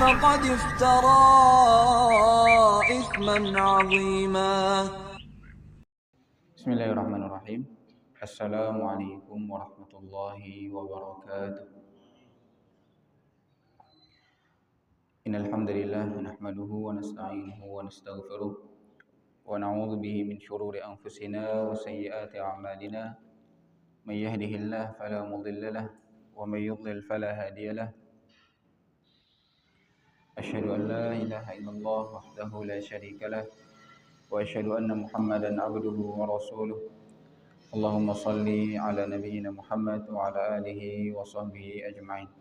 فقد افترى إثما عظيما. بسم الله الرحمن الرحيم. السلام عليكم ورحمة الله وبركاته. إن الحمد لله نحمده ونستعينه ونستغفره ونعوذ به من شرور أنفسنا وسيئات أعمالنا. من يهده الله فلا مضل له ومن يضلل فلا هادي له. أشهد أن لا إله إلا الله وحده لا شريك له وأشهد أن محمدا عبده ورسوله. اللهم صل على نبينا محمد وعلى آله وصحبه أجمعين.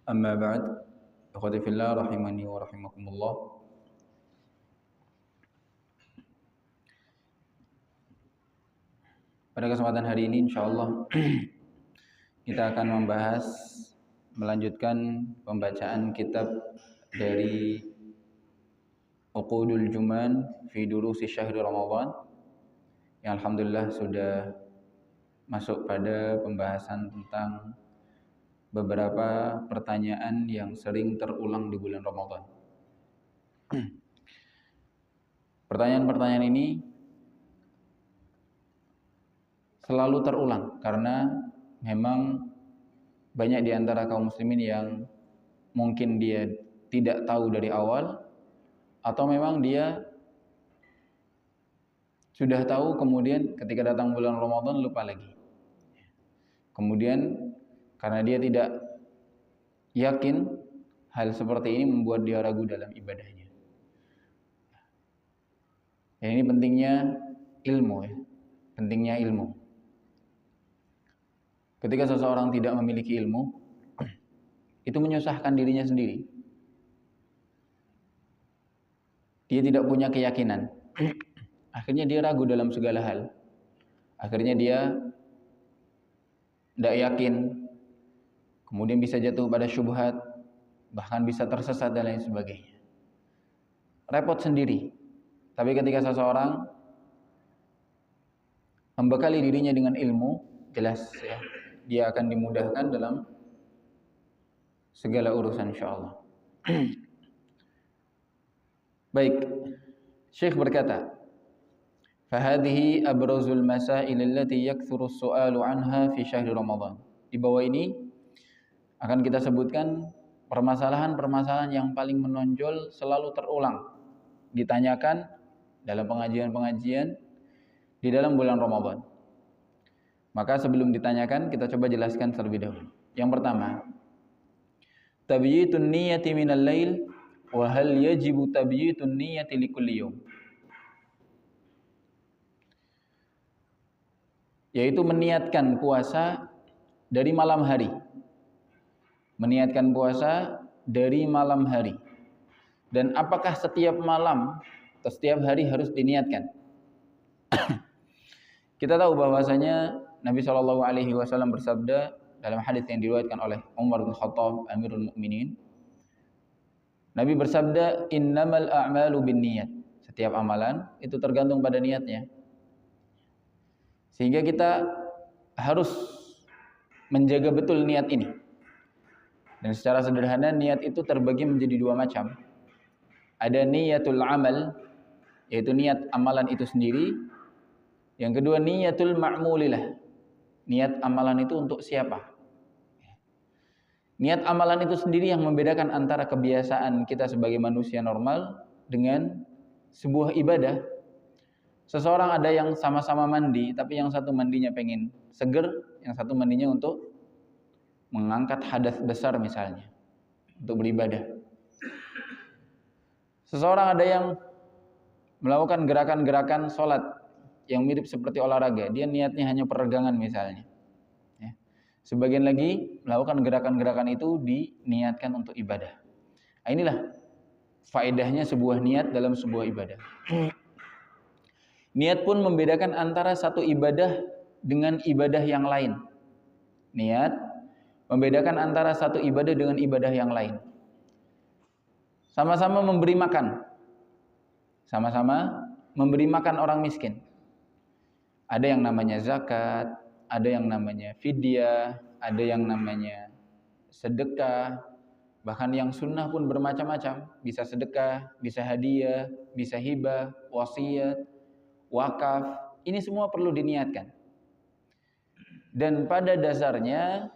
أما بعد، أخوتي في الله rahimani wa rahimakumullah. Pada kesempatan hari ini insyaallah kita akan melanjutkan pembacaan kitab dari Uqudul Juman fi Durusi Syahri Ramadan yang alhamdulillah sudah masuk pada pembahasan tentang beberapa pertanyaan yang sering terulang di bulan Ramadan. Pertanyaan-pertanyaan ini selalu terulang karena memang banyak di antara kaum muslimin yang mungkin dia tidak tahu dari awal atau memang dia sudah tahu kemudian ketika datang bulan Ramadan lupa lagi. Kemudian karena dia tidak yakin, hal seperti ini membuat dia ragu dalam ibadahnya. Ya, ini pentingnya ilmu ya. Pentingnya ilmu. Ketika seseorang tidak memiliki ilmu, itu menyusahkan dirinya sendiri. Dia tidak punya keyakinan. Akhirnya dia ragu dalam segala hal. Akhirnya dia tidak yakin. Kemudian bisa jatuh pada syubhat, bahkan bisa tersesat dan lain sebagainya. Repot sendiri. Tapi ketika seseorang membekali dirinya dengan ilmu, jelas ya, dia akan dimudahkan dalam segala urusan insyaallah. Baik, Syekh berkata, "Fahadhihi abrazul masail allati yakthuru as-su'alu 'anha fi syahri Ramadan." Di bawah ini akan kita sebutkan permasalahan-permasalahan yang paling menonjol selalu terulang ditanyakan dalam pengajian-pengajian di dalam bulan Ramadan. Maka sebelum ditanyakan kita coba jelaskan terlebih dahulu. Yang pertama, tabyitun niyyati minal lail wa hal yajibu tabyitun niyyati likulli yawm. Yaitu meniatkan puasa dari malam hari. Meniatkan puasa dari malam hari. Dan apakah setiap malam atau setiap hari harus diniatkan? Kita tahu bahwasanya Nabi SAW bersabda dalam hadis yang diriwayatkan oleh Umar bin Khattab Amirul Mukminin. Nabi bersabda, "Innamal a'malu binniyat." Setiap amalan itu tergantung pada niatnya. Sehingga kita harus menjaga betul niat ini. Dan secara sederhana niat itu terbagi menjadi dua macam. Ada niyatul amal, yaitu niat amalan itu sendiri. Yang kedua niyatul ma'mulilah. Niat amalan itu untuk siapa? Niat amalan itu sendiri yang membedakan antara kebiasaan kita sebagai manusia normal dengan sebuah ibadah. Seseorang ada yang sama-sama mandi, tapi yang satu mandinya pengen seger, yang satu mandinya untuk mengangkat hadas besar misalnya, untuk beribadah. Seseorang ada yang melakukan gerakan-gerakan sholat yang mirip seperti olahraga, dia niatnya hanya peregangan misalnya. Ya. Sebagian lagi melakukan gerakan-gerakan itu diniatkan untuk ibadah. Nah, inilah faedahnya sebuah niat dalam sebuah ibadah. Niat pun membedakan antara satu ibadah dengan ibadah yang lain. Niat membedakan antara satu ibadah dengan ibadah yang lain. Sama-sama memberi makan. Sama-sama memberi makan orang miskin. Ada yang namanya zakat, ada yang namanya fidyah, ada yang namanya sedekah, Bahkan yang sunnah pun bermacam-macam, bisa sedekah, bisa hadiah, bisa hibah, wasiat, wakaf. Ini semua perlu diniatkan. Dan pada dasarnya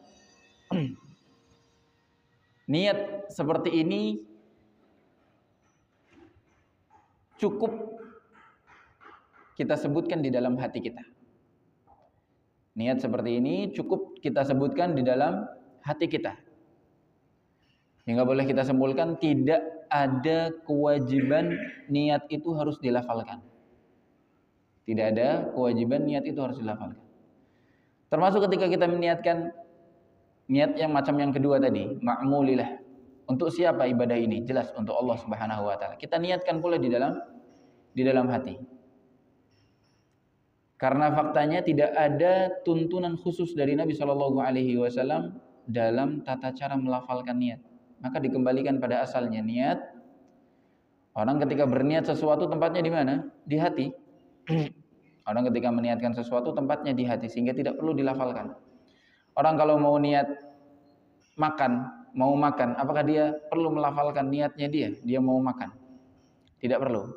niat seperti ini cukup kita sebutkan di dalam hati kita. Niat seperti ini cukup kita sebutkan di dalam hati kita. Hingga boleh kita simpulkan tidak ada kewajiban niat itu harus dilafalkan. Tidak ada kewajiban niat itu harus dilafalkan. Termasuk ketika kita meniatkan niat yang macam yang kedua tadi, ma'mulillah. Untuk siapa ibadah ini? Jelas untuk Allah Subhanahu wa taala. Kita niatkan pula di dalam hati. Karena faktanya tidak ada tuntunan khusus dari Nabi Shallallahu alaihi wasallam dalam tata cara melafalkan niat. Maka dikembalikan pada asalnya niat. Orang ketika berniat sesuatu tempatnya di mana? Di hati. Orang ketika meniatkan sesuatu tempatnya di hati sehingga tidak perlu dilafalkan. Orang kalau mau niat mau makan, apakah dia perlu melafalkan niatnya dia? Dia mau makan. Tidak perlu.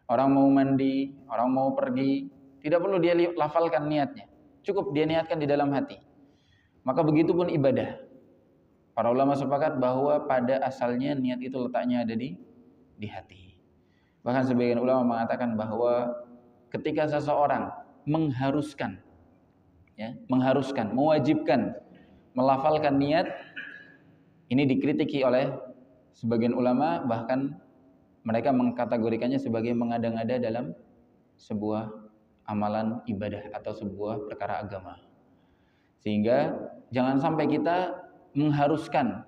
Orang mau mandi, orang mau pergi, tidak perlu dia lafalkan niatnya. Cukup dia niatkan di dalam hati. Maka begitu pun ibadah. Para ulama sepakat bahwa pada asalnya niat itu letaknya ada di hati. Bahkan sebagian ulama mengatakan bahwa ketika seseorang mengharuskan, mewajibkan melafalkan niat, ini dikritiki oleh sebagian ulama, bahkan mereka mengkategorikannya sebagai mengada-ngada dalam sebuah amalan ibadah atau sebuah perkara agama. Sehingga jangan sampai kita mengharuskan.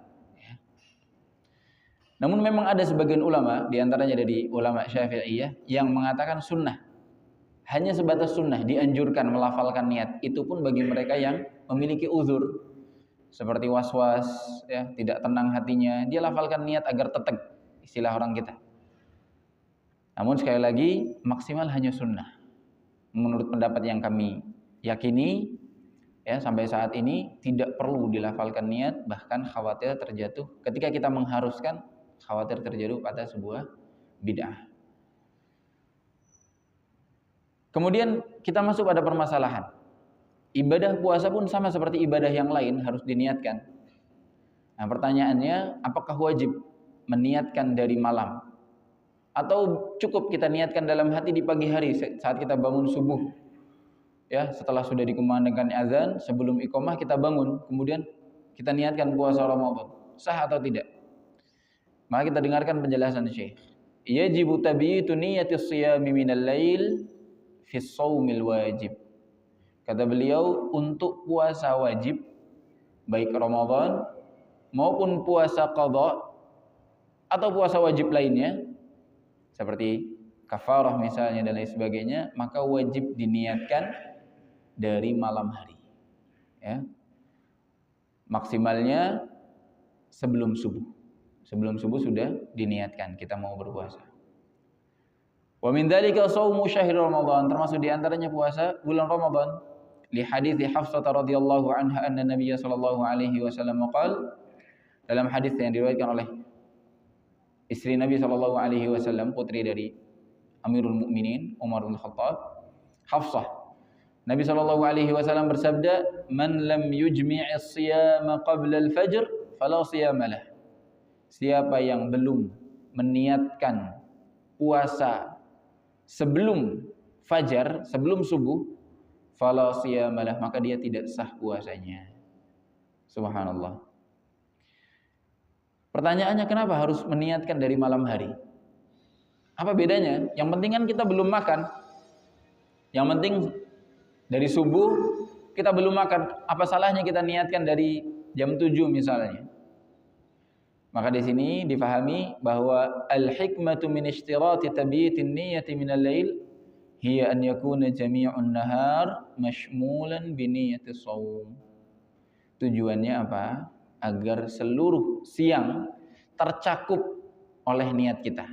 Namun memang ada sebagian ulama, diantaranya dari ulama Syafi'iyah, yang mengatakan sunnah. Hanya sebatas sunnah, dianjurkan melafalkan niat. Itu pun bagi mereka yang memiliki uzur. Seperti was-was, tidak tenang hatinya. Dia lafalkan niat agar teteg, istilah orang kita. Namun sekali lagi, maksimal hanya sunnah. Menurut pendapat yang kami yakini, sampai saat ini tidak perlu dilafalkan niat, bahkan khawatir terjatuh ketika kita mengharuskan, khawatir terjatuh pada sebuah bid'ah. Kemudian kita masuk pada permasalahan. Ibadah puasa pun sama seperti ibadah yang lain harus diniatkan. Nah, pertanyaannya, apakah wajib meniatkan dari malam? Atau cukup kita niatkan dalam hati di pagi hari saat kita bangun subuh? Setelah sudah dikumandangkan azan, sebelum iqamah kita bangun, kemudian kita niatkan puasa Ramadan. Sah atau tidak? Maka kita dengarkan penjelasan Syekh. Yajibu tabiitu niyatis shiyami minal lail fi shaumil wajib. Kata beliau, untuk puasa wajib baik Ramadan maupun puasa qadha atau puasa wajib lainnya seperti kafarah misalnya dan lain sebagainya, maka wajib diniatkan dari malam hari. Maksimalnya sebelum subuh. Sebelum subuh sudah diniatkan kita mau berpuasa. Wa min dzalika shaumu syahr Ramadan, termasuk di antaranya puasa bulan Ramadan. Li hadits Hafsah radhiyallahu anha anna Nabiy sallallahu alaihi wasallam qala, dalam hadis yang diriwayatkan oleh istri Nabi sallallahu alaihi wasallam, putri dari Amirul Mukminin Umar bin Khattab, Hafsah. Nabi sallallahu alaihi wasallam bersabda, "Man lam yujmi'is siyama qabla al-fajr fala siyama lah." Siapa yang belum meniatkan puasa sebelum fajar, sebelum subuh, fala siyama lah, maka dia tidak sah puasanya. Subhanallah. Pertanyaannya, kenapa harus meniatkan dari malam hari? Apa bedanya? Yang penting kan kita belum makan. Yang penting dari subuh kita belum makan. Apa salahnya kita niatkan dari jam 7 misalnya? Maka di sini difahami bahwa al-hikmatu min ishtirati tabyitin niyyati minal lail hiya an yakuna jami'un nahar mashmulan bi niyyati shaum. Tujuannya apa? Agar seluruh siang tercakup oleh niat kita.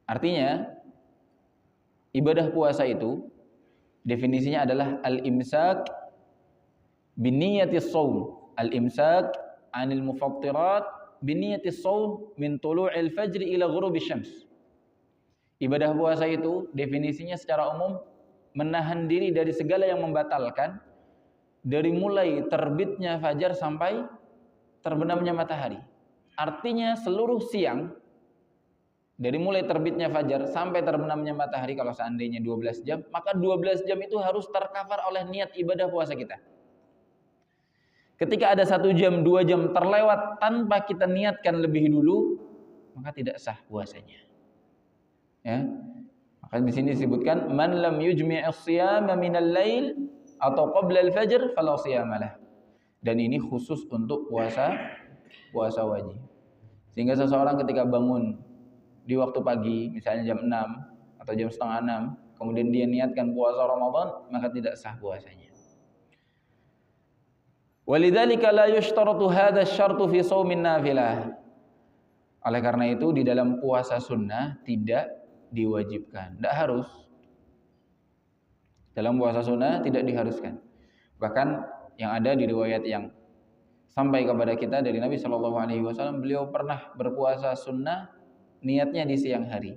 Artinya ibadah puasa itu definisinya adalah al-imsak bi niyyati shaum. Al-imsak 'anil mufattirat biniyatis shaum min tulu'il fajri ila ghurubish syams. Ibadah puasa itu definisinya secara umum menahan diri dari segala yang membatalkan, dari mulai terbitnya fajar sampai terbenamnya matahari. Artinya seluruh siang, dari mulai terbitnya fajar sampai terbenamnya matahari, kalau seandainya 12 jam, maka 12 jam itu harus tercover oleh niat ibadah puasa kita. Ketika ada 1 jam, 2 jam terlewat tanpa kita niatkan lebih dulu, maka tidak sah puasanya. Ya. Maka di sini disebutkan man lam yujmi'is siyama minal lail atau qabla al-fajr fala siyamalah. Dan ini khusus untuk puasa wajib. Sehingga seseorang ketika bangun di waktu pagi, misalnya jam 6 atau jam setengah 6, kemudian dia niatkan puasa Ramadan, maka tidak sah puasanya. Walidzalika la yushtaratu hadha asy-syartu fi shaumin nafilah. Oleh karena itu di dalam puasa sunnah tidak diwajibkan, tidak harus. Dalam puasa sunnah tidak diharuskan. Bahkan yang ada di riwayat yang sampai kepada kita dari Nabi Shallallahu Alaihi Wasallam, beliau pernah berpuasa sunnah niatnya di siang hari.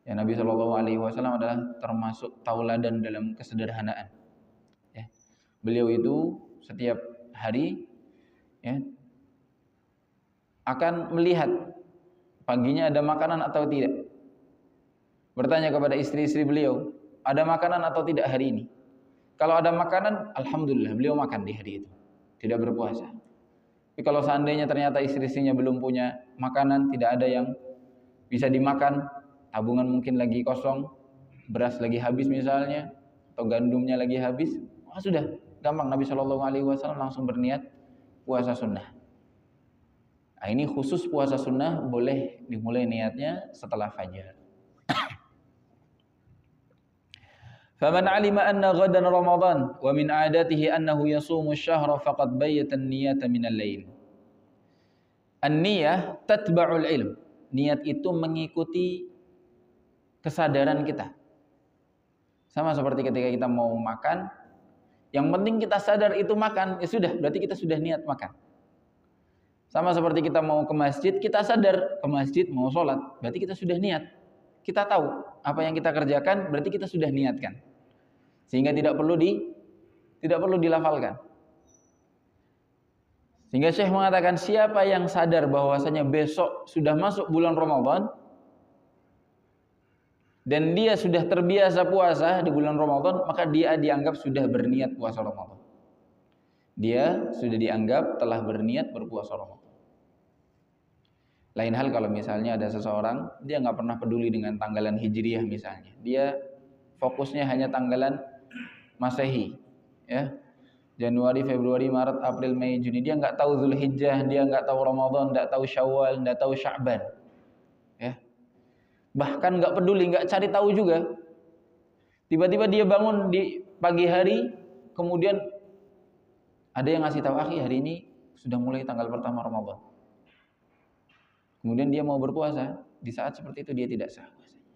Ya, Nabi Shallallahu Alaihi Wasallam adalah termasuk tauladan dalam kesederhanaan. Ya. Beliau itu setiap hari ya, akan melihat paginya ada makanan atau tidak. Bertanya kepada istri-istri beliau, ada makanan atau tidak hari ini? Kalau ada makanan, alhamdulillah beliau makan di hari itu, tidak berpuasa. Tapi kalau seandainya ternyata istri-istrinya belum punya makanan, tidak ada yang bisa dimakan, tabungan mungkin lagi kosong, beras lagi habis misalnya, atau gandumnya lagi habis, sudah gampang Nabi Shallallahu Alaihi Wasallam langsung berniat puasa sunnah. Nah, ini khusus puasa sunnah boleh dimulai niatnya setelah fajar. Faman 'alima anna ghadan Ramadan wa min 'adatihi annahu yasumu asy-syahra faqad bayyata an-niyata min al-lail. An-niyah tatba'ul ilm. Niat itu mengikuti kesadaran kita. Sama seperti ketika kita mau makan, yang penting kita sadar itu makan, ya sudah, berarti kita sudah niat makan. Sama seperti kita mau ke masjid, kita sadar ke masjid mau sholat, berarti kita sudah niat. Kita tahu apa yang kita kerjakan, berarti kita sudah niatkan. Sehingga tidak perlu dilafalkan. Sehingga Syekh mengatakan siapa yang sadar bahwasanya besok sudah masuk bulan Ramadan dan dia sudah terbiasa puasa di bulan Ramadan, maka dia dianggap sudah berniat puasa Ramadan. Dia sudah dianggap telah berniat berpuasa Ramadan. Lain hal kalau misalnya ada seseorang, dia nggak pernah peduli dengan tanggalan Hijriyah misalnya. Dia fokusnya hanya tanggalan Masehi, ya. Januari, Februari, Maret, April, Mei, Juni. Dia nggak tahu Zulhijjah, dia nggak tahu Ramadan, nggak tahu Syawal, nggak tahu Sya'ban. Ya. Bahkan nggak peduli, nggak cari tahu juga. Tiba-tiba dia bangun di pagi hari, kemudian ada yang ngasih tahu, "Akhi, hari ini sudah mulai tanggal pertama Ramadan." Kemudian dia mau berpuasa, di saat seperti itu dia tidak sah puasanya.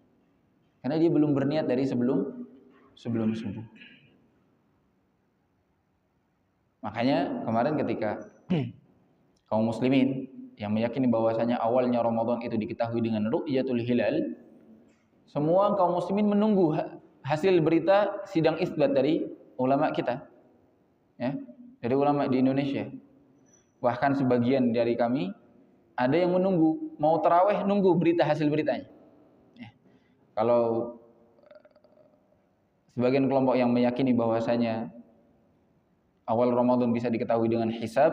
Karena dia belum berniat dari sebelum subuh. Makanya kemarin ketika kaum muslimin yang meyakini bahwasanya awalnya Ramadan itu diketahui dengan ru'yatul hilal, semua kaum muslimin menunggu hasil berita sidang isbat dari ulama kita, ya, dari ulama di Indonesia. Bahkan sebagian dari kami ada yang menunggu, mau tarawih nunggu berita hasil beritanya. Ya. Kalau sebagian kelompok yang meyakini bahwasanya awal Ramadan bisa diketahui dengan hisab,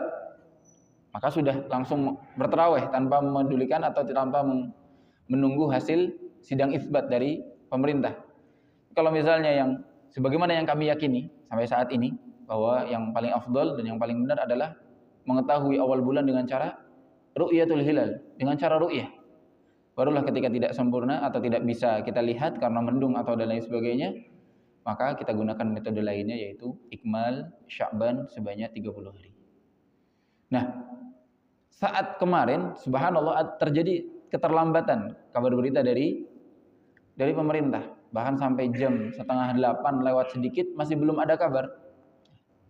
maka sudah langsung bertarawih tanpa memedulikan atau tanpa menunggu hasil sidang isbat dari pemerintah. Kalau misalnya yang sebagaimana yang kami yakini sampai saat ini, bahwa yang paling afdal dan yang paling benar adalah mengetahui awal bulan dengan cara ru'yatul hilal, dengan cara ru'yah. Barulah ketika tidak sempurna atau tidak bisa kita lihat karena mendung atau dan lain sebagainya, maka kita gunakan metode lainnya, yaitu ikmal Sya'ban sebanyak 30 hari. Nah, saat kemarin subhanallah terjadi keterlambatan kabar berita dari pemerintah. Bahkan sampai jam 7:30 lewat sedikit masih belum ada kabar.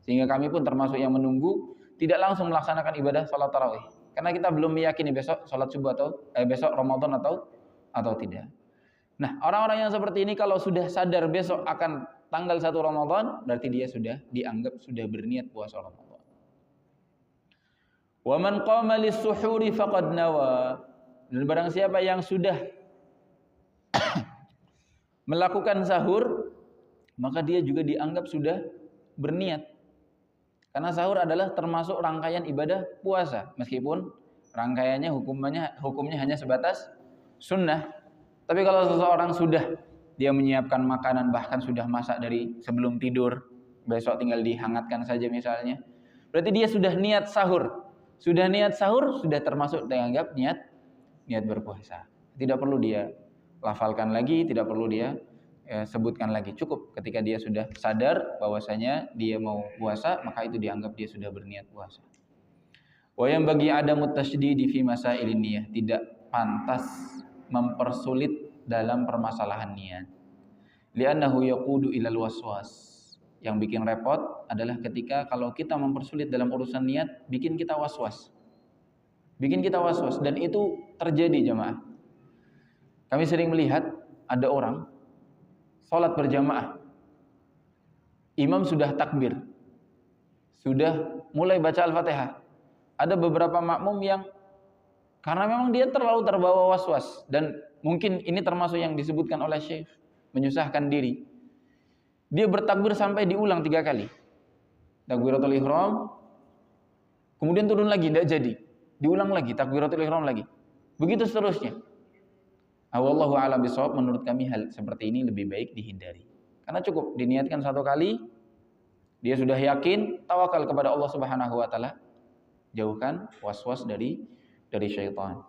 Sehingga kami pun termasuk yang menunggu, tidak langsung melaksanakan ibadah salat tarawih. Karena kita belum meyakini besok sholat subuh besok Ramadan atau tidak. Nah, orang-orang yang seperti ini kalau sudah sadar besok akan tanggal 1 Ramadan, berarti dia sudah dianggap sudah berniat puasa Ramadan. Wa man qama lis-suhuri faqad nawa. Dan barang siapa yang sudah melakukan sahur, maka dia juga dianggap sudah berniat. Karena sahur adalah termasuk rangkaian ibadah puasa, meskipun rangkaiannya hukumnya hanya sebatas sunnah. Tapi kalau seseorang sudah dia menyiapkan makanan, bahkan sudah masak dari sebelum tidur, besok tinggal dihangatkan saja misalnya, berarti dia sudah niat sahur. Sudah niat sahur, sudah termasuk dianggap niat berpuasa. Tidak perlu dia lafalkan lagi, tidak perlu dia sebutkan lagi. Cukup ketika dia sudah sadar bahwasanya dia mau puasa, maka itu dianggap dia sudah berniat puasa. Wa yang bagi adamut tasydidi fi masailin niyah, tidak pantas mempersulit dalam permasalahan niat. Li'annahu yaqudu ilal waswas. Yang bikin repot adalah ketika kalau kita mempersulit dalam urusan niat, bikin kita waswas. Bikin kita waswas, dan itu terjadi jemaah. Kami sering melihat ada orang sholat berjamaah, imam sudah takbir, sudah mulai baca Al-Fatihah. Ada beberapa makmum yang karena memang dia terlalu terbawa waswas, dan mungkin ini termasuk yang disebutkan oleh Syekh, menyusahkan diri. Dia bertakbir sampai diulang 3 kali. Takbiratul ihram, kemudian turun lagi, tidak jadi. Diulang lagi, takbiratul ihram lagi. Begitu seterusnya. Wallahu a'lam bishawab, menurut kami hal seperti ini lebih baik dihindari. Karena cukup diniatkan 1 kali, dia sudah yakin, tawakal kepada Allah Subhanahu wa taala, jauhkan waswas dari syaitan.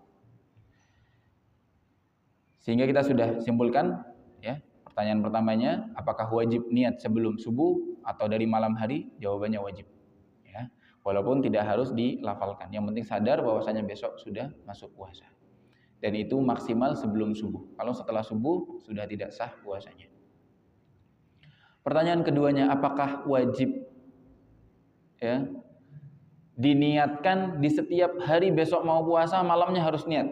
Sehingga kita sudah simpulkan ya, pertanyaan pertamanya, apakah wajib niat sebelum subuh atau dari malam hari? Jawabannya wajib. Ya, walaupun tidak harus dilafalkan. Yang penting sadar bahwasanya besok sudah masuk puasa. Dan itu maksimal sebelum subuh. Kalau setelah subuh sudah tidak sah puasanya. Pertanyaan keduanya, apakah wajib ya diniatkan di setiap hari besok mau puasa malamnya harus niat?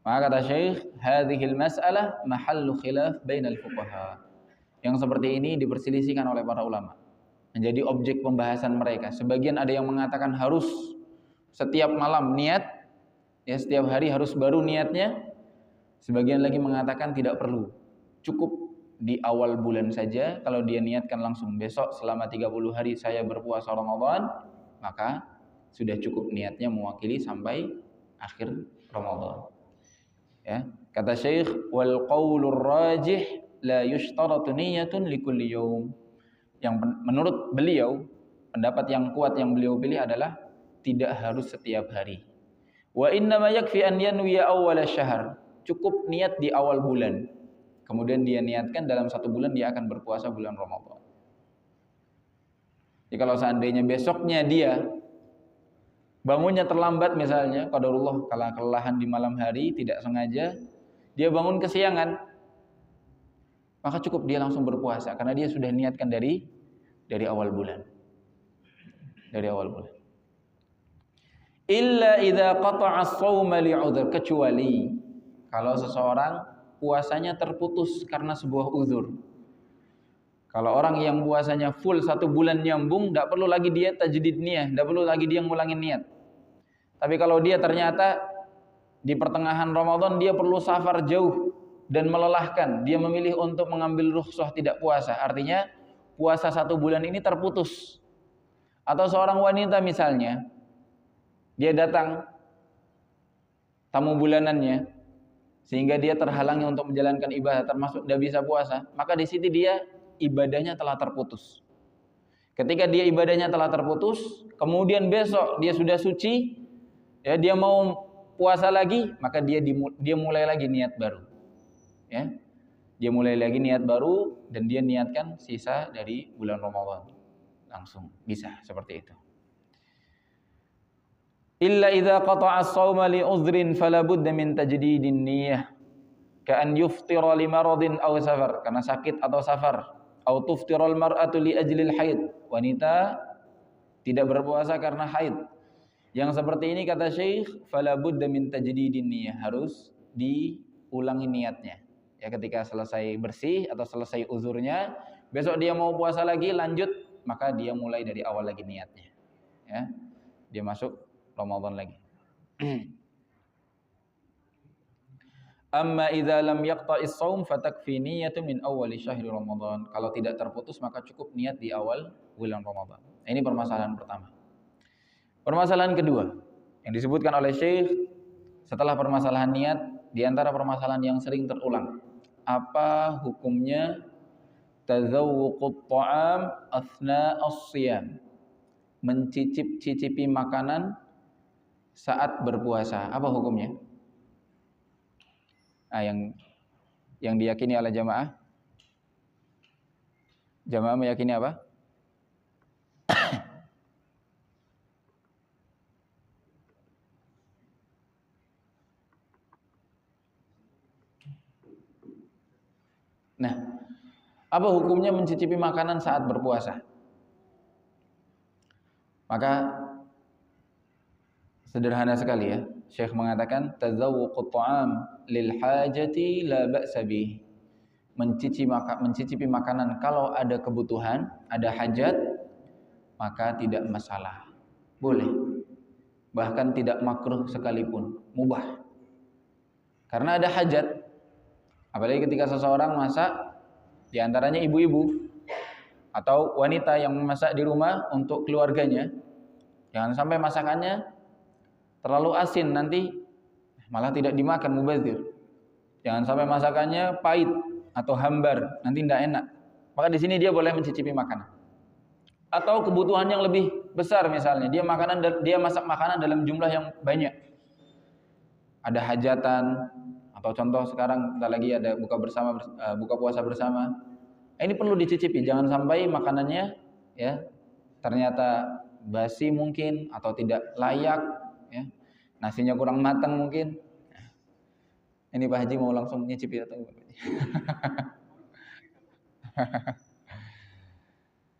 Maka kata Syekh, hadhil mas'alah mahallu khilaf bainal fuqaha. Yang seperti ini diperselisihkan oleh para ulama. Menjadi objek pembahasan mereka. Sebagian ada yang mengatakan harus setiap malam niat, ya setiap hari harus baru niatnya. Sebagian lagi mengatakan tidak perlu, cukup di awal bulan saja. Kalau dia niatkan langsung besok selama 30 hari saya berpuasa Ramadan, maka sudah cukup niatnya mewakili sampai akhir Ramadan. Ya, kata Syekh, wal qaulur rajih la yushtaratu niyatun likulli yawm. Yang menurut beliau, pendapat yang kuat yang beliau pilih adalah tidak harus setiap hari. Wa inna ma yakfi an yanwiya awwal syahr. Cukup niat di awal bulan. Kemudian dia niatkan dalam 1 bulan dia akan berpuasa bulan Ramadan. Jadi kalau seandainya besoknya dia bangunnya terlambat misalnya, qadarullah kalau kelelahan di malam hari tidak sengaja, dia bangun kesiangan, maka cukup dia langsung berpuasa karena dia sudah niatkan dari awal bulan. Dari awal bulan. Illa idza qata'a as-shauma li'udhr, kecuali kalau seseorang puasanya terputus karena sebuah uzur. Kalau orang yang puasanya full 1 bulan nyambung, tidak perlu lagi dia tajdid niyah, tidak perlu lagi dia ngulangin niat. Tapi kalau dia ternyata di pertengahan Ramadan dia perlu safar jauh dan melelahkan, dia memilih untuk mengambil rukhsah tidak puasa, artinya puasa 1 bulan ini terputus. Atau seorang wanita misalnya, dia datang tamu bulanannya, sehingga dia terhalangi untuk menjalankan ibadah, termasuk tidak bisa puasa, maka di situ dia ibadahnya telah terputus. Ketika dia ibadahnya telah terputus, kemudian besok dia sudah suci, ya dia mau puasa lagi, maka dia mulai lagi niat baru. Ya. Dia mulai lagi niat baru dan dia niatkan sisa dari bulan Ramadan. Langsung bisa seperti itu. Illa idza qata'a as-shauma li udhrin fala budda min tajdidin niyyah ka'an yuftira li maradin aw safar, karena sakit atau safar, aw tuftira al-mar'atu li ajli al-haid, wanita tidak berpuasa karena haid, Yang seperti ini kata Syekh, fala budda min tajdidin niyah, harus diulangi niatnya. Ya, ketika selesai bersih atau selesai uzurnya, besok dia mau puasa lagi lanjut, maka dia mulai dari awal lagi niatnya. Ya. Dia masuk Ramadan lagi. Amma idza lam yaqta'is shaum fatakfi niyyatun min awwali syahri Ramadan. Kalau tidak terputus maka cukup niat di awal bulan Ramadan. Ini permasalahan pertama. Permasalahan kedua yang disebutkan oleh Syekh setelah permasalahan niat, di antara permasalahan yang sering terulang. Apa hukumnya tazawwuqut ta'am athna as-shiyam? Mencicip-cicipi makanan saat berpuasa. Apa hukumnya? Yang diyakini oleh jamaah. Jamaah meyakini apa? Nah, apa hukumnya mencicipi makanan saat berpuasa? Maka sederhana sekali ya. Syekh mengatakan tazawwuqut ta'am lil hajati la ba'sa bih. Mencicipi makanan kalau ada kebutuhan, ada hajat, maka tidak masalah. Boleh. Bahkan tidak makruh sekalipun, mubah. Karena ada hajat. Apalagi ketika seseorang masak, di antaranya ibu-ibu atau wanita yang memasak di rumah untuk keluarganya, jangan sampai masakannya terlalu asin, nanti malah tidak dimakan, mubazir. Jangan sampai masakannya pahit atau hambar, nanti tidak enak. Maka di sini dia boleh mencicipi makanan. Atau kebutuhan yang lebih besar, misalnya dia masak makanan dalam jumlah yang banyak. Ada hajatan, atau contoh sekarang kita lagi ada buka puasa bersama. Ini perlu dicicipi, jangan sampai makanannya ya ternyata basi mungkin atau tidak layak, ya. Nasinya kurang matang mungkin. Ini Pak Haji mau langsung nyicipi atau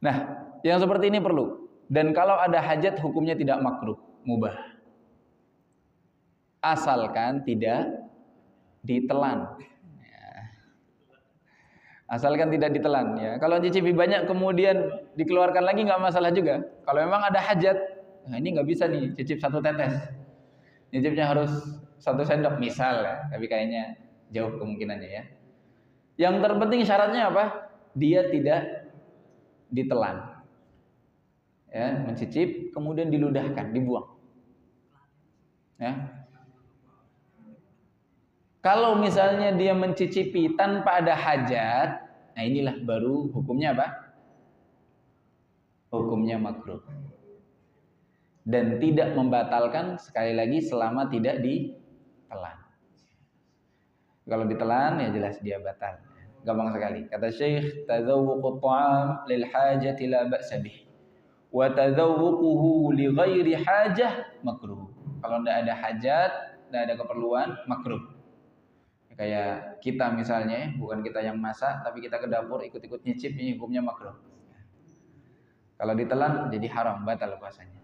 Nah, yang seperti ini perlu. Dan kalau ada hajat hukumnya tidak makruh, mubah. Asalkan tidak ditelan. Asalkan tidak ditelan ya. Kalau cicipi banyak kemudian dikeluarkan lagi nggak masalah juga. Kalau memang ada hajat, nah ini nggak bisa nih cicip satu tetes. Cicipnya harus 1 sendok misal ya. Tapi kayaknya jauh kemungkinannya ya. Yang terpenting syaratnya apa? Dia tidak ditelan. Ya, mencicip kemudian diludahkan, dibuang. Ya. Kalau misalnya dia mencicipi tanpa ada hajat, nah inilah baru hukumnya apa? Hukumnya makruh. Dan tidak membatalkan, sekali lagi, selama tidak ditelan. Kalau ditelan ya jelas dia batal. Gampang sekali. Kata Syekh, tazawwuqut ta'am lil hajati la ba'sa bih. Wa tazawwuquhu li ghairi hajah makruh. Kalau tidak ada hajat, tidak ada keperluan, makruh. Kayak kita misalnya, bukan kita yang masak, tapi kita ke dapur ikut-ikut nyicip, ini hukumnya makruh. Kalau ditelan jadi haram, batal puasanya.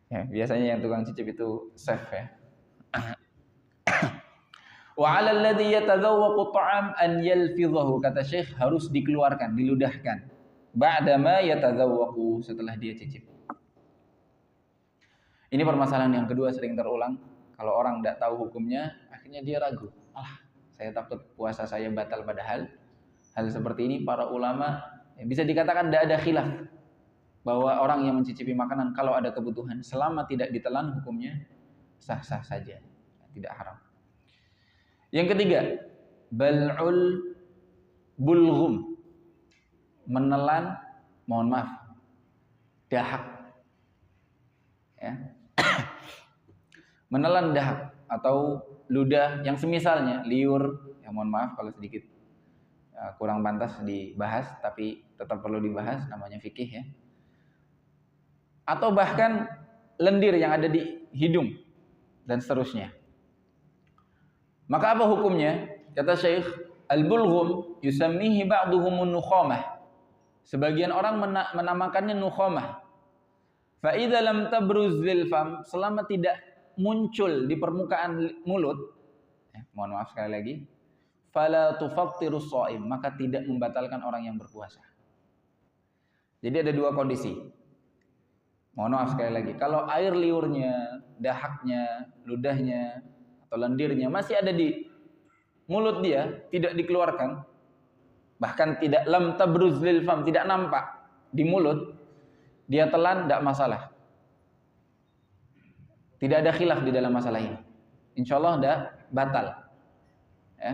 Ya, biasanya yang tukang cicip itu safe ya. Wa 'ala alladhi yatadzawwaqu ta'am an yalfidhahu, kata Syekh, harus dikeluarkan, diludahkan. Ba'dama yatadzawwaqu, setelah dia cicip. Ini permasalahan yang kedua sering terulang. Kalau orang tidak tahu hukumnya, akhirnya dia ragu. Saya takut puasa saya batal, padahal hal seperti ini para ulama bisa dikatakan tidak ada khilaf bahwa orang yang mencicipi makanan kalau ada kebutuhan selama tidak ditelan hukumnya sah-sah saja, tidak haram. Yang ketiga, bal'ul bulghum, menelan, mohon maaf, dahak. Ya. Menelan dahak atau ludah yang semisalnya, liur, ya mohon maaf kalau sedikit kurang pantas dibahas, tapi tetap perlu dibahas, namanya fikih ya. Atau bahkan lendir yang ada di hidung dan seterusnya. Maka apa hukumnya? Kata Syekh, al-bulghum yusammihi ba'duhumun nukhamah. Sebagian orang menamakannya nukhamah. Fa idza lam tabruz lil fam, selama tidak muncul di permukaan mulut, mohon maaf sekali lagi, fala tufattirus shaim, maka tidak membatalkan orang yang berpuasa. Jadi ada dua kondisi. Mohon maaf sekali lagi, kalau air liurnya, dahaknya, ludahnya atau lendirnya masih ada di mulut dia, tidak dikeluarkan, bahkan tidak lam tabruz lil fam, tidak nampak di mulut, dia telan, tidak masalah. Tidak ada khilaf di dalam masalah ini. Insya Allah tidak batal. Ya.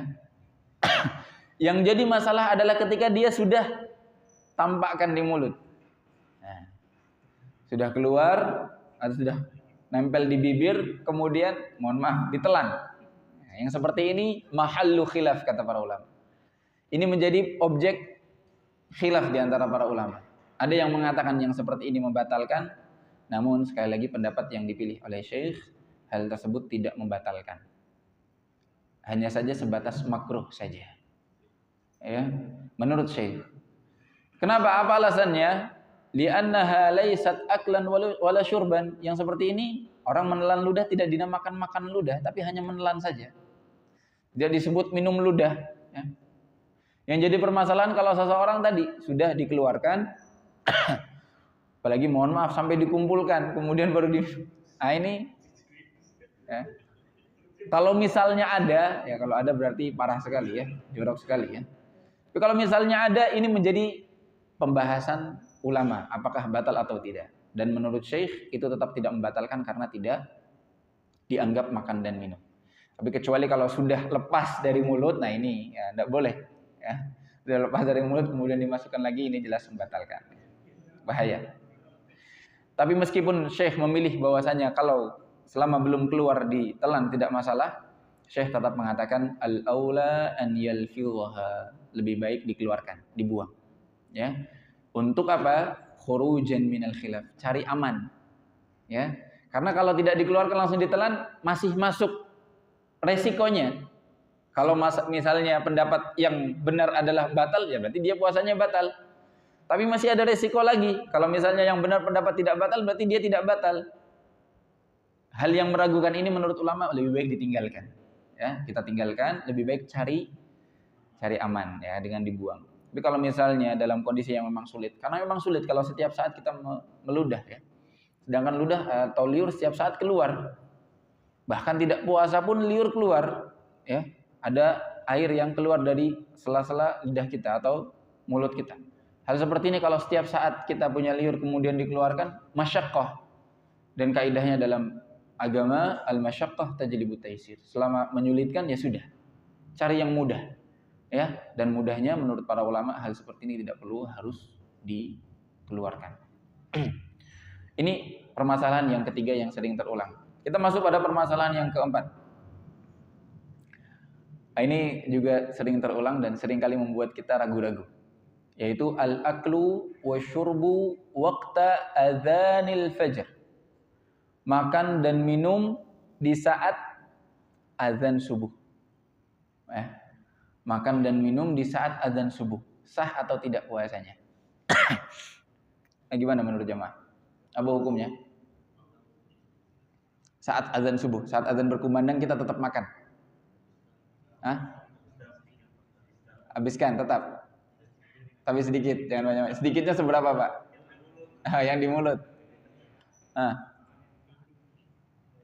Yang jadi masalah adalah ketika dia sudah tampakkan di mulut. Nah, sudah keluar, atau sudah nempel di bibir, kemudian mohon maaf, ditelan. Nah, yang seperti ini mahallu khilaf kata para ulama. Ini menjadi objek khilaf di antara para ulama. Ada yang mengatakan yang seperti ini membatalkan, namun sekali lagi pendapat yang dipilih oleh Syekh, hal tersebut tidak membatalkan. Hanya saja sebatas makruh saja. Ya, menurut Syekh. Kenapa? Apa alasannya? Li'annaha laysat aklan wala syurban. Yang seperti ini, orang menelan ludah tidak dinamakan makan ludah, tapi hanya menelan saja. Dia disebut minum ludah. Ya. Yang jadi permasalahan kalau seseorang tadi sudah dikeluarkan, apalagi mohon maaf sampai dikumpulkan kemudian baru ini ya. Kalau misalnya ada, ya kalau ada berarti parah sekali ya, jorok sekali ya. Tapi kalau misalnya ada, ini menjadi pembahasan ulama apakah batal atau tidak. Dan menurut Syekh itu tetap tidak membatalkan karena tidak dianggap makan dan minum. Tapi kecuali kalau sudah lepas dari mulut, nah ini ya tidak boleh ya. Sudah lepas dari mulut kemudian dimasukkan lagi, ini jelas membatalkan. Bahaya. Tapi meskipun Syekh memilih bahwasanya kalau selama belum keluar ditelan tidak masalah, Syekh tetap mengatakan al-aula an yalfidhaha, lebih baik dikeluarkan, dibuang. Ya. Untuk apa? Khurujan minal khilaf, cari aman. Ya. Karena kalau tidak dikeluarkan langsung ditelan masih masuk resikonya. Kalau misalnya pendapat yang benar adalah batal, ya berarti dia puasanya batal. Tapi masih ada resiko lagi. Kalau misalnya yang benar pendapat tidak batal, berarti dia tidak batal. Hal yang meragukan ini menurut ulama lebih baik ditinggalkan. Ya, kita tinggalkan, lebih baik cari aman ya dengan dibuang. Tapi kalau misalnya dalam kondisi yang memang sulit, karena memang sulit kalau setiap saat kita meludah ya. Sedangkan ludah atau liur setiap saat keluar. Bahkan tidak puasa pun liur keluar, ya. Ada air yang keluar dari sela-sela lidah kita atau mulut kita. Hal seperti ini kalau setiap saat kita punya liur kemudian dikeluarkan, masyaqqah. Dan kaidahnya dalam agama, al-masyaqqah tajlibut taysir. Selama menyulitkan ya sudah. Cari yang mudah. Ya, dan mudahnya menurut para ulama hal seperti ini tidak perlu harus dikeluarkan. Ini permasalahan yang ketiga yang sering terulang. Kita masuk pada permasalahan yang keempat. Ini juga sering terulang dan sering kali membuat kita ragu-ragu. Yaitu al-aklu wa syurbu waqta adzanil fajr. Makan dan minum di saat azan subuh. Makan dan minum di saat azan subuh. Sah atau tidak puasanya? Gimana menurut jamaah? Apa hukumnya? Saat azan subuh, saat azan berkumandang kita tetap makan. Habiskan tetap. Tapi sedikit, jangan banyak. Sedikitnya seberapa, Pak? Yang di mulut.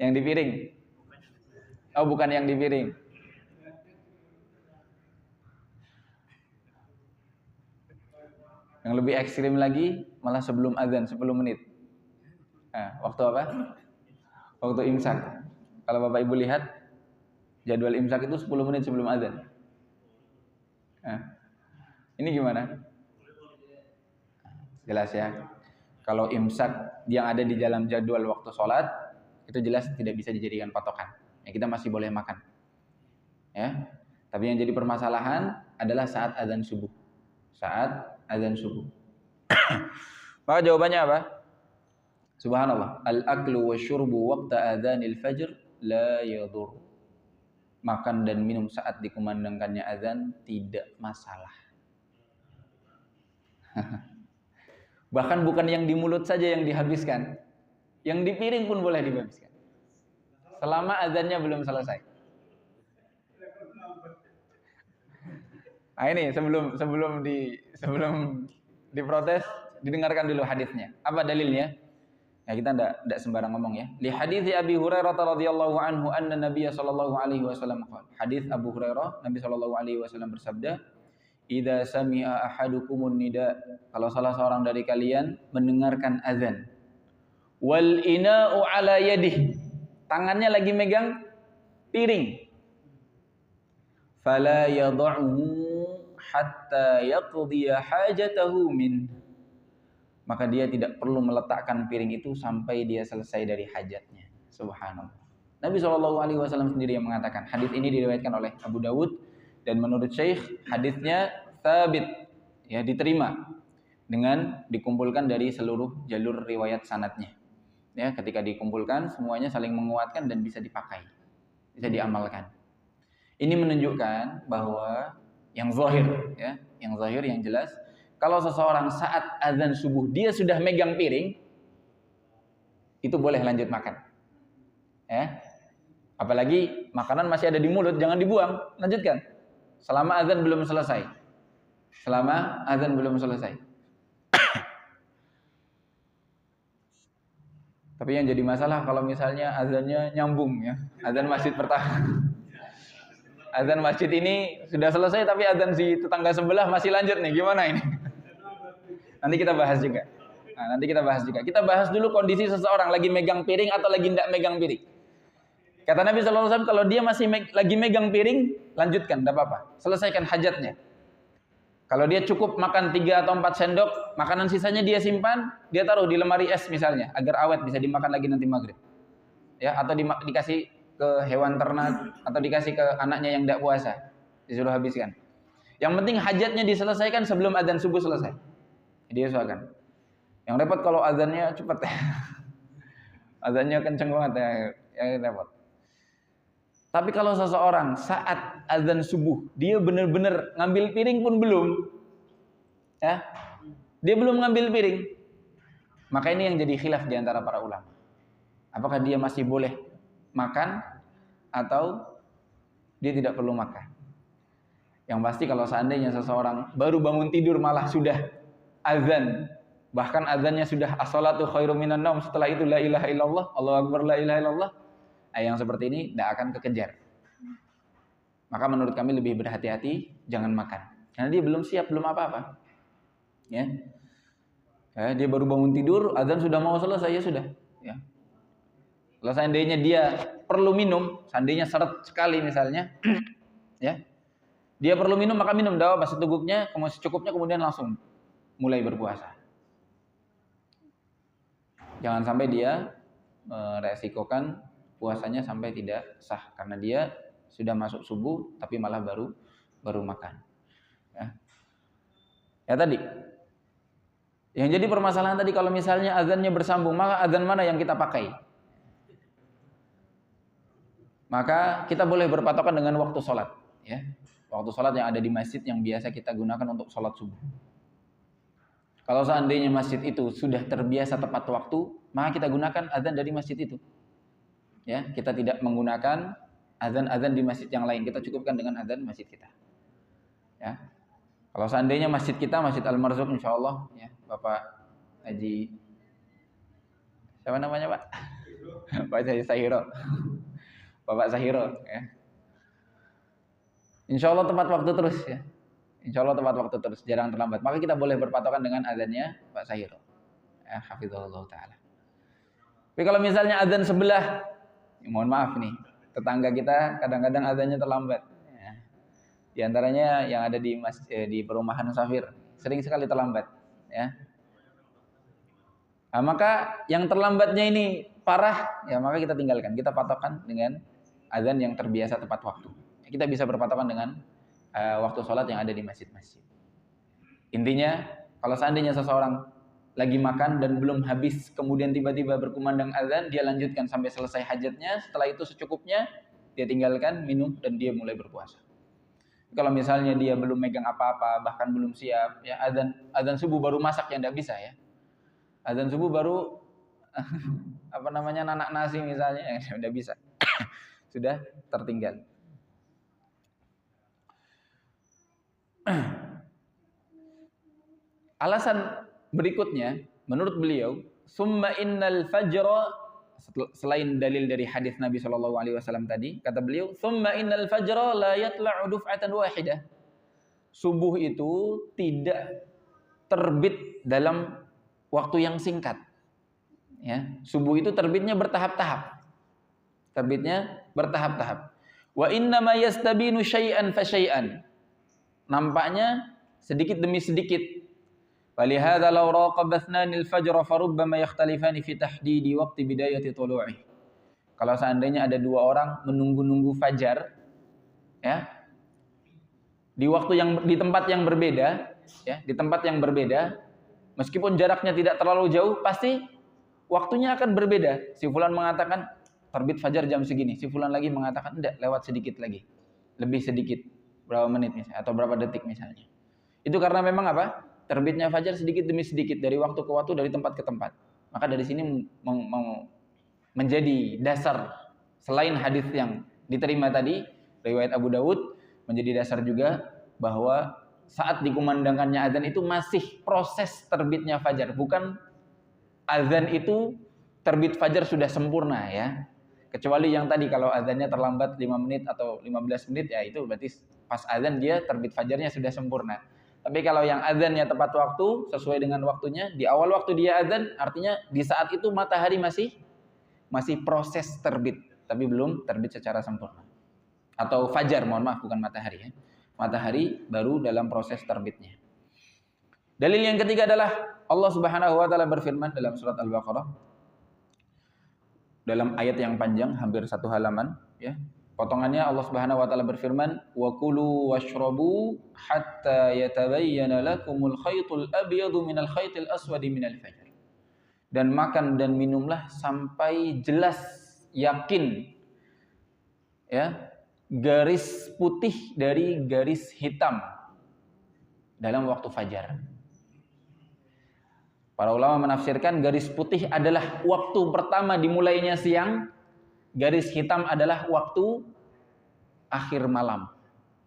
Yang di piring. Oh, bukan yang di piring. Yang lebih ekstrim lagi malah sebelum azan 10 menit. Waktu apa? Waktu imsak. Kalau Bapak Ibu lihat jadwal imsak itu 10 menit sebelum azan. Ini gimana? Jelas ya. Kalau imsak yang ada di dalam jadwal waktu sholat itu jelas tidak bisa dijadikan patokan. Ya, kita masih boleh makan. Ya. Tapi yang jadi permasalahan adalah saat azan subuh. Saat azan subuh. Maka jawabannya apa? Subhanallah. Al-aklu wa syurbu waqta adzanil fajr la yadur. Makan dan minum saat dikumandangkannya azan tidak masalah. Bahkan bukan yang di mulut saja yang dihabiskan, yang di piring pun boleh dihabiskan. Selama azannya belum selesai. Nah ini sebelum diprotes, didengarkan dulu hadisnya. Apa dalilnya? Ya kita enggak sembarang ngomong ya. Li hadits Abi Hurairah radhiyallahu anhu anna Nabiy sallallahu alaihi wasallam qala. Hadis Abu Hurairah, Nabi sallallahu alaihi wasallam bersabda, "Idza sami'a ahadukumun nida", kalau salah seorang dari kalian mendengarkan azan. Wal ina'u ala yadihi, tangannya lagi megang piring. Fala yad'uhu hatta yaqdiya hajatahu min, maka dia tidak perlu meletakkan piring itu sampai dia selesai dari hajatnya. Subhanallah. Nabi SAW sendiri yang mengatakan. Hadis ini diriwayatkan oleh Abu Dawud dan menurut Syekh hadisnya thabit, ya, diterima dengan dikumpulkan dari seluruh jalur riwayat sanadnya. Ya, ketika dikumpulkan semuanya saling menguatkan dan bisa dipakai, bisa diamalkan. Ini menunjukkan bahwa yang zahir, ya, yang zahir, yang jelas, kalau seseorang saat azan subuh dia sudah megang piring, itu boleh lanjut makan. Ya. Apalagi makanan masih ada di mulut, jangan dibuang, lanjutkan. Selama azan belum selesai. Selama azan belum selesai. Tapi yang jadi masalah kalau misalnya azannya nyambung, ya. Azan masjid pertama. Azan masjid ini sudah selesai tapi azan si tetangga sebelah masih lanjut nih, gimana ini? Nanti kita bahas juga. Kita bahas dulu kondisi seseorang lagi megang piring atau lagi tidak megang piring. Kata Nabi SAW, kalau dia masih lagi megang piring, lanjutkan, tidak apa-apa. Selesaikan hajatnya. Kalau dia cukup makan 3 atau 4 sendok, makanan sisanya dia simpan, dia taruh di lemari es misalnya, agar awet bisa dimakan lagi nanti maghrib. Ya, atau dikasih ke hewan ternak atau dikasih ke anaknya yang tidak puasa, disuruh habiskan. Yang penting hajatnya diselesaikan sebelum azan subuh selesai. Dia usahakan. Yang repot kalau azannya cepat ya. Azannya kenceng banget ya repot. Tapi kalau seseorang saat azan subuh dia benar-benar ngambil piring pun belum, ya, dia belum ngambil piring, maka ini yang jadi khilaf di antara para ulama. Apakah dia masih boleh makan atau dia tidak perlu makan? Yang pasti kalau seandainya seseorang baru bangun tidur malah sudah azan, bahkan azannya sudah as-salatu khairum minan naum, setelah itu la ilaha illallah, Allahu akbar la ilaha illallah, yang seperti ini tidak akan kekejar. Maka menurut kami lebih berhati-hati, jangan makan. Karena dia belum siap, belum apa-apa. Ya. Dia baru bangun tidur, azan sudah mau selesai, ya sudah. Ya. Kalau seandainya dia perlu minum, seandainya seret sekali misalnya, ya, dia perlu minum, maka minum dawa secukupnya, secukupnya, kemudian langsung mulai berpuasa. Jangan sampai dia meresikokan puasanya sampai tidak sah karena dia sudah masuk subuh tapi malah baru makan. Ya tadi. Yang jadi permasalahan tadi kalau misalnya azannya bersambung, maka azan mana yang kita pakai? Maka kita boleh berpatokan dengan waktu sholat, ya. Waktu sholat yang ada di masjid yang biasa kita gunakan untuk sholat subuh. Kalau seandainya masjid itu sudah terbiasa tepat waktu, maka kita gunakan azan dari masjid itu. Ya, kita tidak menggunakan azan-azan di masjid yang lain. Kita cukupkan dengan azan masjid kita. Ya. Kalau seandainya masjid kita Masjid Al-Marzuq insyaallah, ya, Bapak Haji siapa namanya, Pak? Pak Haji Sahiro. Bapak Sahiro, ya. Insyaallah tepat waktu terus, ya. Insyaallah tepat waktu terus, jarang terlambat. Maka kita boleh berpatokan dengan azannya Pak Sahiro. Ya, hafizahullah taala. Tapi kalau misalnya azan sebelah, mohon maaf nih, tetangga kita kadang-kadang azannya terlambat. Ya. Di antaranya yang ada di perumahan Safir, sering sekali terlambat. Ya. Nah, maka yang terlambatnya ini parah, ya maka kita tinggalkan. Kita patokan dengan azan yang terbiasa tepat waktu. Kita bisa berpatokan dengan waktu sholat yang ada di masjid-masjid. Intinya, kalau seandainya seseorang lagi makan dan belum habis, kemudian tiba-tiba berkumandang azan, dia lanjutkan sampai selesai hajatnya. Setelah itu secukupnya, dia tinggalkan, minum, dan dia mulai berpuasa. Kalau misalnya dia belum megang apa-apa, bahkan belum siap, ya azan subuh baru masak, yang tidak bisa, ya. Azan subuh baru nanak nasi misalnya, udah bisa. Sudah tertinggal. Alasan berikutnya, menurut beliau, summa innal fajra, selain dalil dari hadis Nabi SAW tadi, kata beliau, summa innal fajra la yatla'u duf'atan wahidah. Subuh itu tidak terbit dalam waktu yang singkat. Ya, subuh itu terbitnya bertahap-tahap. Wa innama yastabinu syai'an fa syai'an. Nampaknya sedikit demi sedikit. Walihada law raqaba ithnanil fajr farubbama yakhtalifani fi tahdidi waqti bidayati tulu'i. Kalau seandainya ada dua orang menunggu-nunggu fajar, ya, di tempat yang berbeda, ya, di tempat yang berbeda, meskipun jaraknya tidak terlalu jauh, pasti waktunya akan berbeda. Si fulan mengatakan terbit fajar jam segini, si fulan lagi mengatakan enggak, lewat sedikit lagi, lebih sedikit, berapa menit misalnya, atau berapa detik misalnya. Itu karena memang apa? Terbitnya fajar sedikit demi sedikit, dari waktu ke waktu, dari tempat ke tempat. Maka dari sini menjadi dasar, selain hadis yang diterima tadi, riwayat Abu Dawud, menjadi dasar juga bahwa saat dikumandangkannya azan itu masih proses terbitnya fajar, bukan azan itu terbit fajar sudah sempurna, ya. Kecuali yang tadi, kalau azannya terlambat 5 menit atau 15 menit, ya itu berarti pas azan dia terbit fajarnya sudah sempurna. Tapi kalau yang azannya tepat waktu, sesuai dengan waktunya, di awal waktu dia azan, artinya di saat itu matahari masih proses terbit, tapi belum terbit secara sempurna. Atau fajar, mohon maaf, bukan matahari, ya. Matahari baru dalam proses terbitnya. Dalil yang ketiga adalah Allah Subhanahu wa taala berfirman dalam surat Al-Baqarah, dalam ayat yang panjang, hampir 1 halaman, ya. Potongannya Allah Subhanahu wa taala berfirman, "Wa kulu washrabu hatta yatabayyana lakumul khaytul abyadu minal khaytil aswadi minal fajr." Dan makan dan minumlah sampai jelas, yakin, ya, garis putih dari garis hitam dalam waktu fajar. Para ulama menafsirkan garis putih adalah waktu pertama dimulainya siang, garis hitam adalah waktu akhir malam.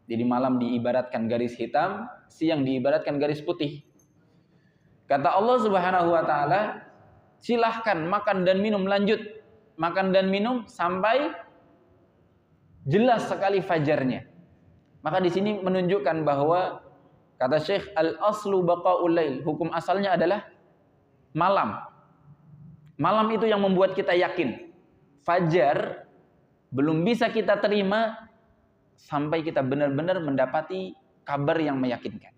Jadi malam diibaratkan garis hitam, siang diibaratkan garis putih. Kata Allah Subhanahu wa taala, silahkan makan dan minum, lanjut makan dan minum sampai jelas sekali fajarnya. Maka di sini menunjukkan bahwa kata Syekh, al-aslu baqaul lail, hukum asalnya adalah malam. Malam itu yang membuat kita yakin. Fajar belum bisa kita terima sampai kita benar-benar mendapati kabar yang meyakinkan.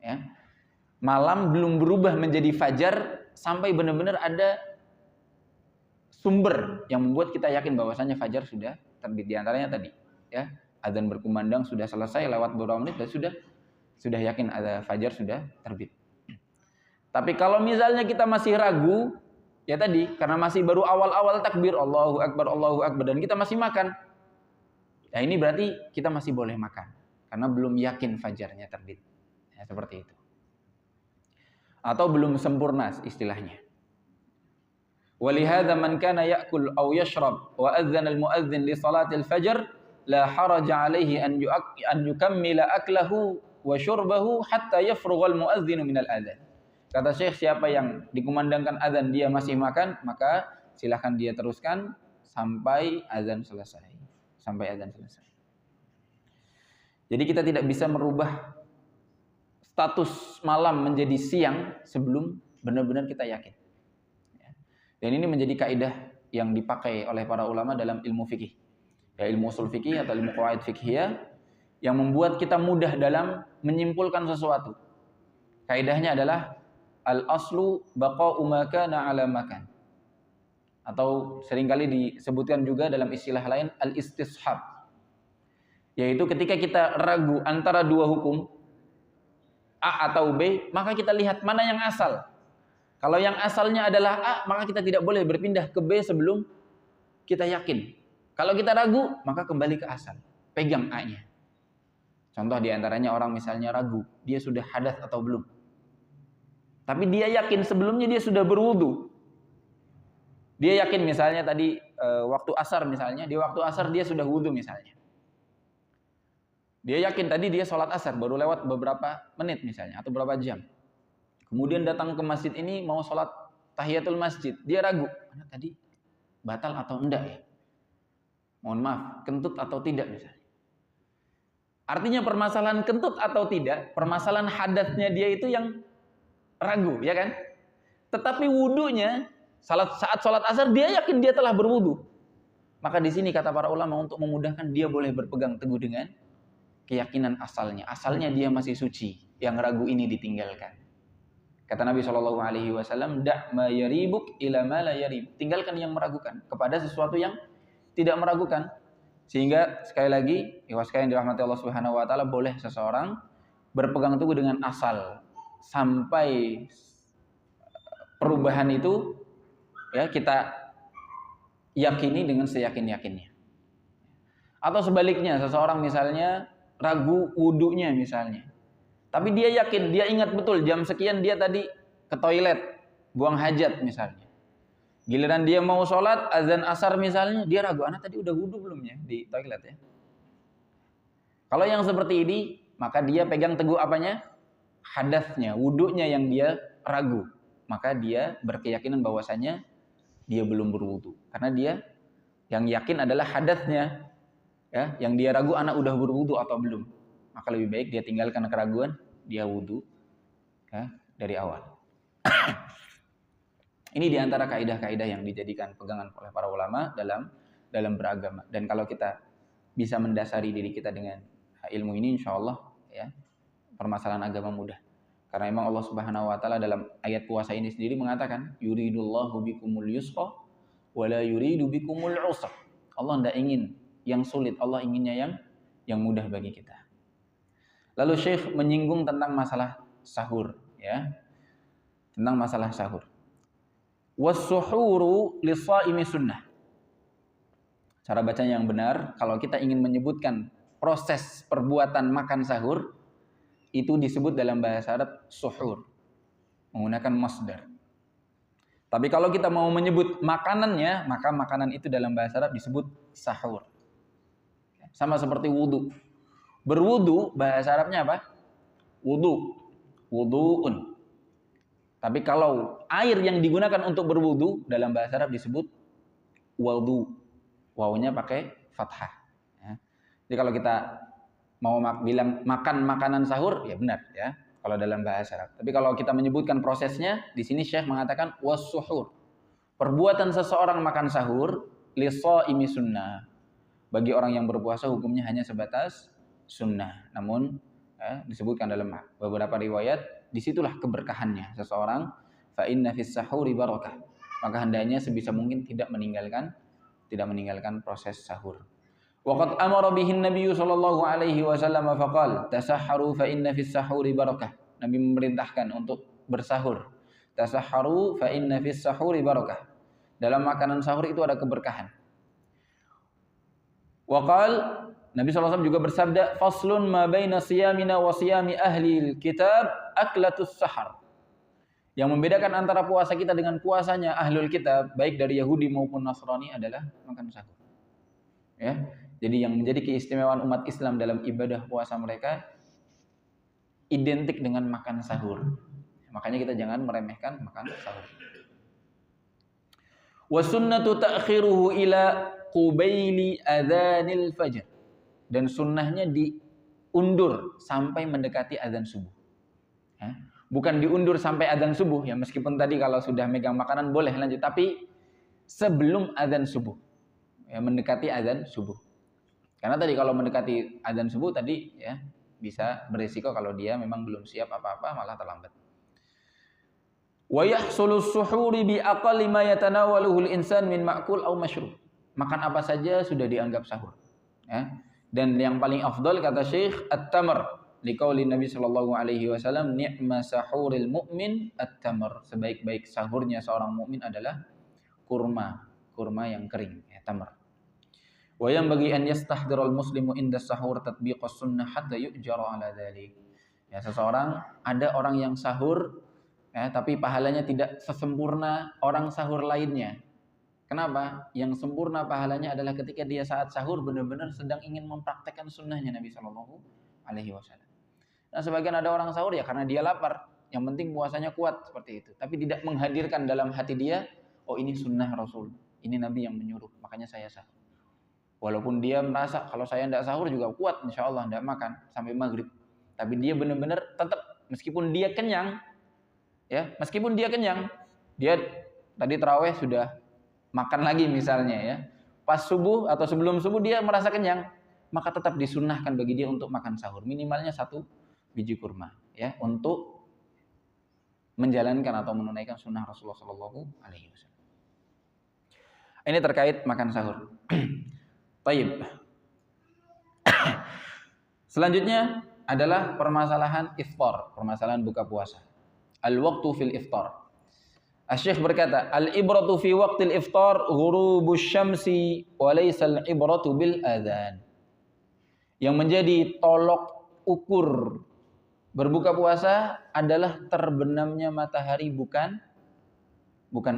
Ya. Malam belum berubah menjadi fajar sampai benar-benar ada sumber yang membuat kita yakin bahwasanya fajar sudah terbit. Di antaranya tadi, ya, azan berkumandang sudah selesai lewat beberapa menit dan sudah yakin ada fajar sudah terbit. Tapi kalau misalnya kita masih ragu, ya tadi, karena masih baru awal-awal takbir Allahu Akbar dan kita masih makan, ya ini berarti kita masih boleh makan karena belum yakin fajarnya terbit. Ya, seperti itu. Atau belum sempurna istilahnya. Walihada man kana ya'kul aw yashrab wa adzana al-muadzin li salatil fajr la haraja alaihi an yukammila aklahu wa syurbahu hatta yafrugha al-muadzinu min al-adzan. Kata Syekh, siapa yang dikumandangkan azan dia masih makan, maka silahkan dia teruskan sampai azan selesai. Jadi kita tidak bisa merubah status malam menjadi siang sebelum benar-benar kita yakin. Dan ini menjadi kaidah yang dipakai oleh para ulama dalam ilmu fikih. Ya, ilmu usul fikih atau ilmu qawaid fikhiyah yang membuat kita mudah dalam menyimpulkan sesuatu. Kaidahnya adalah al-aslu baqa'u ma kana 'ala makan. Atau seringkali disebutkan juga dalam istilah lain al-istishab. Yaitu ketika kita ragu antara dua hukum A atau B, maka kita lihat mana yang asal. Kalau yang asalnya adalah A, maka kita tidak boleh berpindah ke B sebelum kita yakin. Kalau kita ragu, maka kembali ke asal. Pegang A-nya. Contoh diantaranya orang misalnya ragu, dia sudah hadas atau belum. Tapi dia yakin sebelumnya dia sudah berwudu. Dia yakin misalnya tadi waktu asar misalnya, di waktu asar dia sudah wudu misalnya. Dia yakin tadi dia sholat asar baru lewat beberapa menit misalnya atau beberapa jam. Kemudian datang ke masjid ini mau sholat tahiyatul masjid. Dia ragu, mana tadi batal atau enggak ya? Mohon maaf, kentut atau tidak misalnya. Artinya permasalahan kentut atau tidak, permasalahan hadatnya dia itu yang ragu, ya kan? Tetapi wudunya saat sholat asar dia yakin dia telah berwudu. Maka di sini kata para ulama untuk memudahkan dia boleh berpegang teguh dengan keyakinan asalnya. Asalnya dia masih suci, yang ragu ini ditinggalkan. Kata Nabi SAW, "Da' ma yaribuk ila ma la yarib." Tinggalkan yang meragukan kepada sesuatu yang tidak meragukan. Sehingga sekali lagi, ikhwas sekalian dirahmati Allah Subhanahu wa taala, boleh seseorang berpegang teguh dengan asal sampai perubahan itu ya kita yakini dengan seyakin-yakinnya. Atau sebaliknya, seseorang misalnya ragu wudunya misalnya. Tapi dia yakin, dia ingat betul jam sekian dia tadi ke toilet, buang hajat misalnya. Giliran dia mau sholat, azan asar misalnya, dia ragu, anak tadi udah wudu belum ya di toilet ya. Kalau yang seperti ini, maka dia pegang teguh apanya? Hadatsnya, wudunya yang dia ragu. Maka dia berkeyakinan bahwasanya dia belum berwudu. Karena dia yang yakin adalah hadatsnya. Ya, yang dia ragu anak udah berwudu atau belum. Maka lebih baik dia tinggalkan keraguan, dia wudu ya, dari awal. Ini diantara kaidah-kaidah yang dijadikan pegangan oleh para ulama dalam beragama. Dan kalau kita bisa mendasari diri kita dengan ilmu ini, insya Allah ya, permasalahan agama mudah. Karena memang Allah Subhanahu Wa Taala dalam ayat puasa ini sendiri mengatakan, yuridullahu bikumul yusra, wala yuridu bikumul usra. Allah tidak ingin yang sulit, Allah inginnya yang mudah bagi kita. Lalu Syekh menyinggung tentang masalah sahur, ya, tentang masalah sahur. Was-suhuru lis-shaimi sunnah. Cara bacanya yang benar, kalau kita ingin menyebutkan proses perbuatan makan sahur, itu disebut dalam bahasa Arab suhur, menggunakan masdar. Tapi kalau kita mau menyebut makanannya, maka makanan itu dalam bahasa Arab disebut sahur. Sama seperti wudu. Berwudu bahasa Arabnya apa? Wudu. Wudu'un. Tapi kalau air yang digunakan untuk berwudu dalam bahasa Arab disebut wudu. Wawunya pakai fathah. Ya. Jadi kalau kita mau bilang makan makanan sahur, ya benar ya. Kalau dalam bahasa Arab. Tapi kalau kita menyebutkan prosesnya, di sini Syekh mengatakan was-suhur. Perbuatan seseorang makan sahur lis-shaimi sunnah. Bagi orang yang berpuasa hukumnya hanya sebatas sunnah. Namun disebutkan dalam beberapa riwayat, disitulah keberkahannya seseorang. Fa inna fis sahuri barakah. Maka hendaknya sebisa mungkin tidak meninggalkan proses sahur. Waqad amara bihin Nabi sallallahu alaihi wasallam faqala tasahharu fa inna fis sahuri barakah. Nabi memerintahkan untuk bersahur. Tasahharu fa inna fis sahuri barakah. Dalam makanan sahur itu ada keberkahan. Waqal Nabi SAW juga bersabda, faslun ma baina siyamina wa siyami ahli kitab aklatus sahar. Yang membedakan antara puasa kita dengan puasanya ahlul kitab, baik dari Yahudi maupun Nasrani, adalah makan sahur. Ya. Jadi yang menjadi keistimewaan umat Islam dalam ibadah puasa mereka identik dengan makan sahur. Makanya kita jangan meremehkan makan sahur. Wa sunnatu ta'khiruhu ila qubaili adzanil fajr. Dan sunnahnya diundur sampai mendekati azan subuh. Ya. Bukan diundur sampai azan subuh ya, meskipun tadi kalau sudah megang makanan boleh lanjut, tapi sebelum azan subuh. Ya, mendekati azan subuh. Karena tadi kalau mendekati azan subuh tadi ya bisa berisiko kalau dia memang belum siap apa-apa malah terlambat. Wa yahsulu as-suhuri bi aqalli ma yatanawaluhu al-insan min ma'kul aw mashrub. Makan apa saja sudah dianggap sahur. Ya. Dan yang paling afdal kata Syekh at-tamr, liqauli Nabi sallallahu alaihi wasallam, ni'ma sahuril mu'min at-tamr. Sebaik-baik sahurnya seorang mukmin adalah kurma yang kering, ya, tamr. Wa yanbaghi an yastahdiral muslimu inda sahur tatbiqas sunnah hatta yu'jara ala dzalik. Ya, ada orang yang sahur Ya, tapi pahalanya tidak sesempurna orang sahur lainnya. Kenapa? Yang sempurna pahalanya adalah ketika dia saat sahur benar-benar sedang ingin mempraktekkan sunnahnya Nabi Shallallahu Alaihi Wasallam. Nah, sebagian ada orang sahur ya karena dia lapar. Yang penting puasanya kuat seperti itu. Tapi tidak menghadirkan dalam hati dia, oh ini sunnah Rasul, ini Nabi yang menyuruh, makanya saya sahur. Walaupun dia merasa kalau saya tidak sahur juga kuat, insya Allah tidak makan sampai maghrib. Tapi dia benar-benar tetap meskipun dia kenyang, ya meskipun dia kenyang, dia tadi taraweh sudah makan lagi misalnya ya, pas subuh atau sebelum subuh dia merasa kenyang, maka tetap disunnahkan bagi dia untuk makan sahur minimalnya 1 biji kurma ya untuk menjalankan atau menunaikan sunnah Rasulullah Shallallahu Alaihi Wasallam. Ini terkait makan sahur. Taib. Selanjutnya adalah permasalahan iftar, permasalahan buka puasa. Al-waqtu fil iftar. Asy-Syaikh berkata, al-ibratu fi waqtil iftar ghurubus syamsi wa laysa al-ibratu bil adzan. Yang menjadi tolok ukur berbuka puasa adalah terbenamnya matahari bukan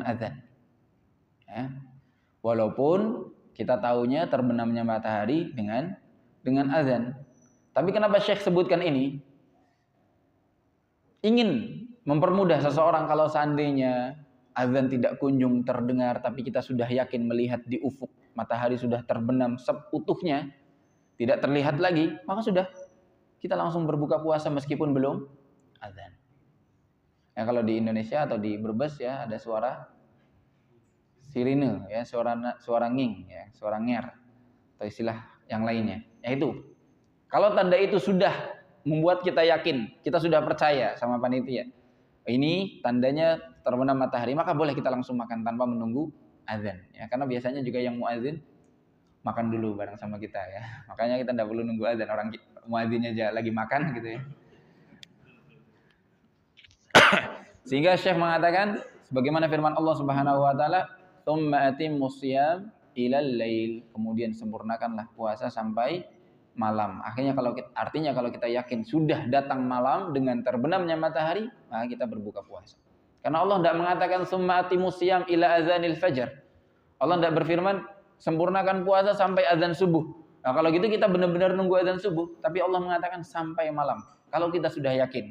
azan. Ya. Walaupun kita tahunya terbenamnya matahari dengan azan. Tapi kenapa Syekh sebutkan ini? Ingin mempermudah seseorang kalau seandainya azan tidak kunjung terdengar tapi kita sudah yakin melihat di ufuk matahari sudah terbenam seutuhnya, tidak terlihat lagi, maka sudah kita langsung berbuka puasa meskipun belum azan. Ya, kalau di Indonesia atau di Brebes ya ada suara sirine ya, suara nging ya, suara nger atau istilah yang lainnya. Ya itu. Kalau tanda itu sudah membuat kita yakin, kita sudah percaya sama panitia. Ini tandanya terbenam matahari, maka boleh kita langsung makan tanpa menunggu azan ya, karena biasanya juga yang muazin makan dulu bareng sama kita ya. Makanya kita tidak perlu nunggu azan, orang muadzinnya aja lagi makan gitu ya. Sehingga Syekh mengatakan sebagaimana firman Allah Subhanahu wa taala, "Tsumma atimmus shiyam ilal lail." Kemudian sempurnakanlah puasa sampai malam. Artinya kalau kita yakin sudah datang malam dengan terbenamnya matahari, maka kita berbuka puasa. Karena Allah tidak mengatakan "Tsumma atimmus shiyam ila azanil fajar." Allah tidak berfirman sempurnakan puasa sampai azan subuh. Nah, kalau gitu kita benar-benar nunggu azan subuh, tapi Allah mengatakan sampai malam. Kalau kita sudah yakin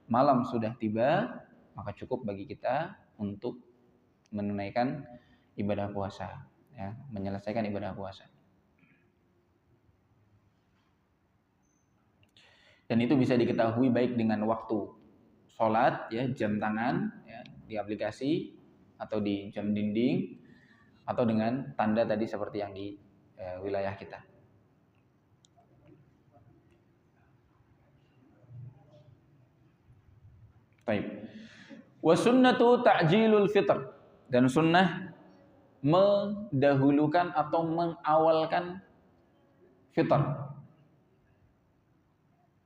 malam sudah tiba, maka cukup bagi kita untuk menunaikan ibadah puasa, ya, menyelesaikan ibadah puasa. Dan itu bisa diketahui baik dengan waktu sholat, ya, jam tangan, ya, di aplikasi atau di jam dinding, atau dengan tanda tadi seperti yang di wilayah kita. Baik. Wa sunnatu ta'jilul fitr, dan sunnah mendahulukan atau mengawalkan fitr.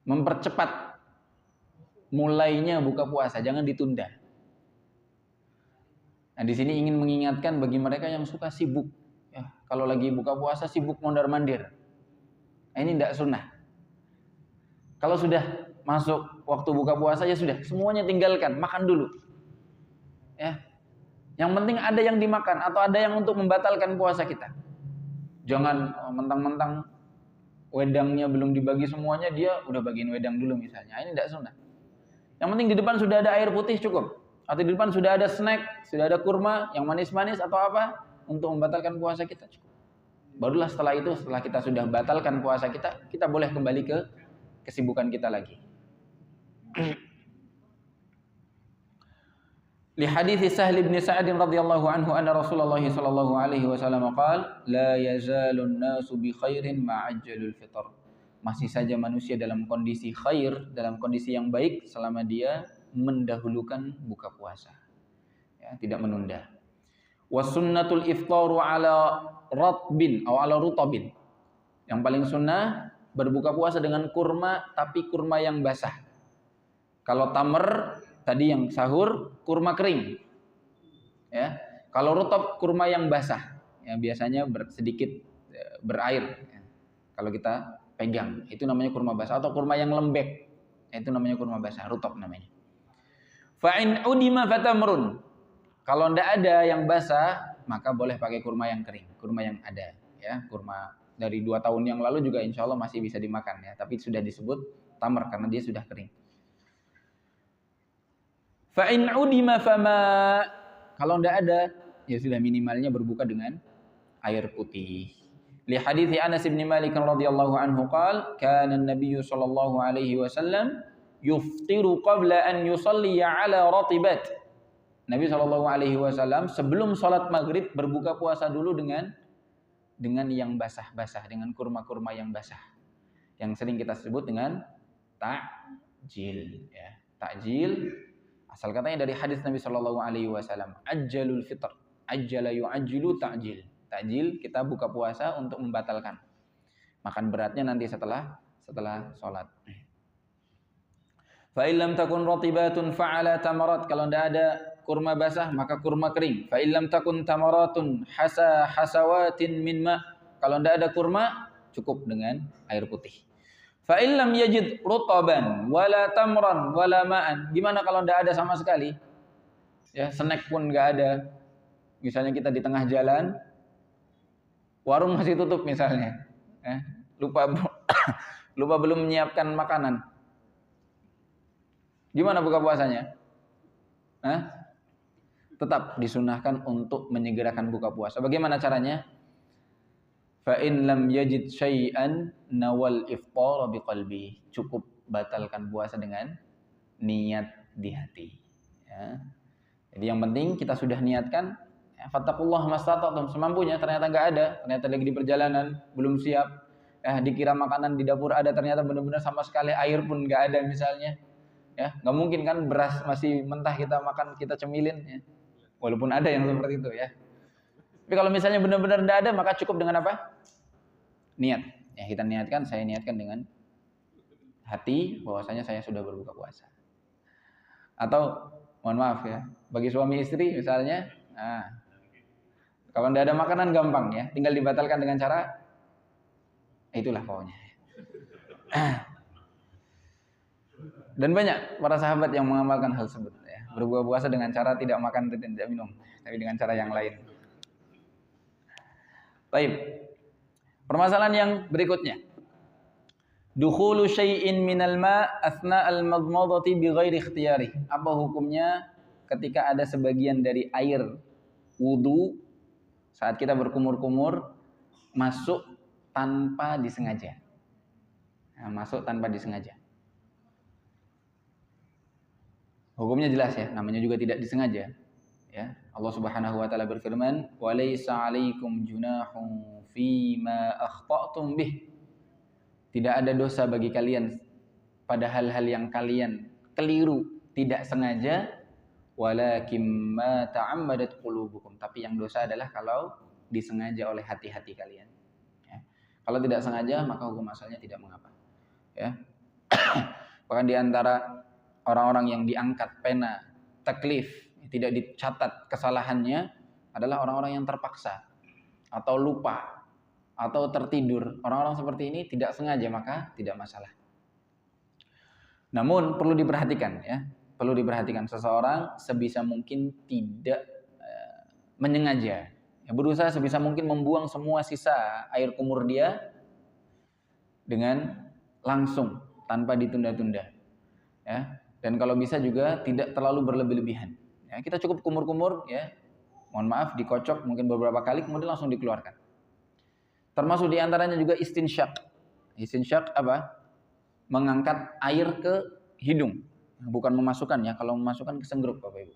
Mempercepat mulainya buka puasa, jangan ditunda. Nah, di sini ingin mengingatkan bagi mereka yang suka sibuk, ya, kalau lagi buka puasa sibuk mondar-mandir. Nah, ini tidak sunnah. Kalau sudah masuk waktu buka puasa ya sudah, semuanya tinggalkan, makan dulu. Ya. Yang penting ada yang dimakan atau ada yang untuk membatalkan puasa kita. Jangan mentang-mentang wedangnya belum dibagi semuanya, dia udah bagiin wedang dulu misalnya. Ini tidak sunnah. Yang penting di depan sudah ada air putih cukup. Atau di depan sudah ada snack, sudah ada kurma yang manis-manis atau apa untuk membatalkan puasa kita cukup. Barulah setelah itu, setelah kita sudah batalkan puasa kita, kita boleh kembali ke kesibukan kita lagi. Li hadits Sahal bin Sa'ad radhiyallahu anhu anna Rasulullah sallallahu alaihi wasallam qala la yazalun nasu bi khairin ma'ajjalul fitr. Masih saja manusia dalam kondisi khair, dalam kondisi yang baik selama dia mendahulukan buka puasa. Ya, tidak menunda. Was sunnatul iftaru ala ratbin atau ala rutabin. Yang paling sunnah berbuka puasa dengan kurma, tapi kurma yang basah. Kalau tamar tadi yang sahur, kurma kering. Ya. Kalau rutab, kurma yang basah. Ya, biasanya sedikit berair. Ya. Kalau kita pegang, itu namanya kurma basah. Atau kurma yang lembek, itu namanya kurma basah, rutab namanya. Fa'in udima fatamrun. Kalau ndak ada yang basah, maka boleh pakai kurma yang kering, kurma yang ada, ya. Kurma dari 2 tahun yang lalu juga insya Allah masih bisa dimakan, ya. Tapi sudah disebut tamar karena dia sudah kering. Fa'in udima fama. Kalau ndak ada, ya sudah minimalnya berbuka dengan air putih. Li hadithi Anas bin Malik radhiyallahu anhu qala kana an-nabiy sallallahu alaihi wasallam yuftiru qabla an yusalli ala ratibat. Nabi sallallahu alaihi wasallam sebelum salat maghrib berbuka puasa dulu dengan yang basah-basah, dengan kurma-kurma yang basah. Yang sering kita sebut dengan takjil, ya. Takjil asal katanya dari hadis Nabi sallallahu alaihi wasallam, ajjalul fitr, ajjala yu'ajjilu ta'jil. Takjil kita buka puasa untuk membatalkan makan beratnya nanti setelah salat. Fa illam takun ratibatun fa'ala tamarat. Kalau tidak ada kurma basah maka kurma kering. Fa illam takun tamaratun hasawatin min ma. Kalau tidak ada kurma cukup dengan air putih. Fa illam yajid rutaban wala tamran wala ma'an. Gimana kalau tidak ada sama sekali? Ya, snack pun enggak ada. Misalnya kita di tengah jalan, warung masih tutup misalnya. Lupa belum menyiapkan makanan. Gimana buka puasanya? Tetap disunahkan untuk menyegerakan buka puasa. Bagaimana caranya? Fa in lam yajid syai'an nawal iftar biqalbi. Cukup batalkan puasa dengan niat di hati. Ya. Jadi yang penting kita sudah niatkan, ya, fattaqullah mastata'tum, semampunya. Ternyata enggak ada, ternyata lagi di perjalanan, belum siap. Dikira makanan di dapur ada, ternyata benar-benar sama sekali air pun enggak ada misalnya. Ya, nggak mungkin kan beras masih mentah kita makan, kita cemilin, ya. Walaupun ada yang seperti itu, ya. Tapi kalau misalnya benar-benar tidak ada, maka cukup dengan apa? Niat. Ya, kita niatkan, saya niatkan dengan hati bahwasanya saya sudah berbuka puasa. Atau mohon maaf ya, bagi suami istri misalnya, kalau tidak ada makanan gampang, ya, tinggal dibatalkan dengan cara itulah pokoknya. Dan banyak para sahabat yang mengamalkan hal tersebut, ya. Berbuka puasa dengan cara tidak makan dan tidak minum, tapi dengan cara yang lain. Baik. Permasalahan yang berikutnya. Dukhulu syai'in minal ma' athna al-madmadati bighairi ikhtiyari. Apa hukumnya ketika ada sebagian dari air wudu saat kita berkumur-kumur masuk tanpa disengaja. Masuk tanpa disengaja. Hukumnya jelas, ya, namanya juga tidak disengaja, ya. Allah Subhanahu wa taala berfirman, "Wa laisa 'alaikum junahun fima akhta'tum bih." Tidak ada dosa bagi kalian pada hal-hal yang kalian keliru, tidak sengaja, walakin ma ta'ammadat qulubukum. Tapi yang dosa adalah kalau disengaja oleh hati-hati kalian, ya. Kalau tidak sengaja maka hukum asalnya tidak mengapa, ya. Bahkan di antara orang-orang yang diangkat pena taklif, tidak dicatat kesalahannya, adalah orang-orang yang terpaksa atau lupa atau tertidur. Orang-orang seperti ini tidak sengaja maka tidak masalah. Namun perlu diperhatikan, ya, perlu diperhatikan seseorang sebisa mungkin tidak menyengaja, ya, berusaha sebisa mungkin membuang semua sisa air kumur dia dengan langsung tanpa ditunda-tunda, ya. Dan kalau bisa juga tidak terlalu berlebih-lebihan. Ya, kita cukup kumur-kumur, ya. Mohon maaf, dikocok mungkin beberapa kali kemudian langsung dikeluarkan. Termasuk diantaranya juga istinsyak. Istinsyak apa? Mengangkat air ke hidung. Bukan memasukkan, ya. Kalau memasukkan kesenggruk, Bapak Ibu.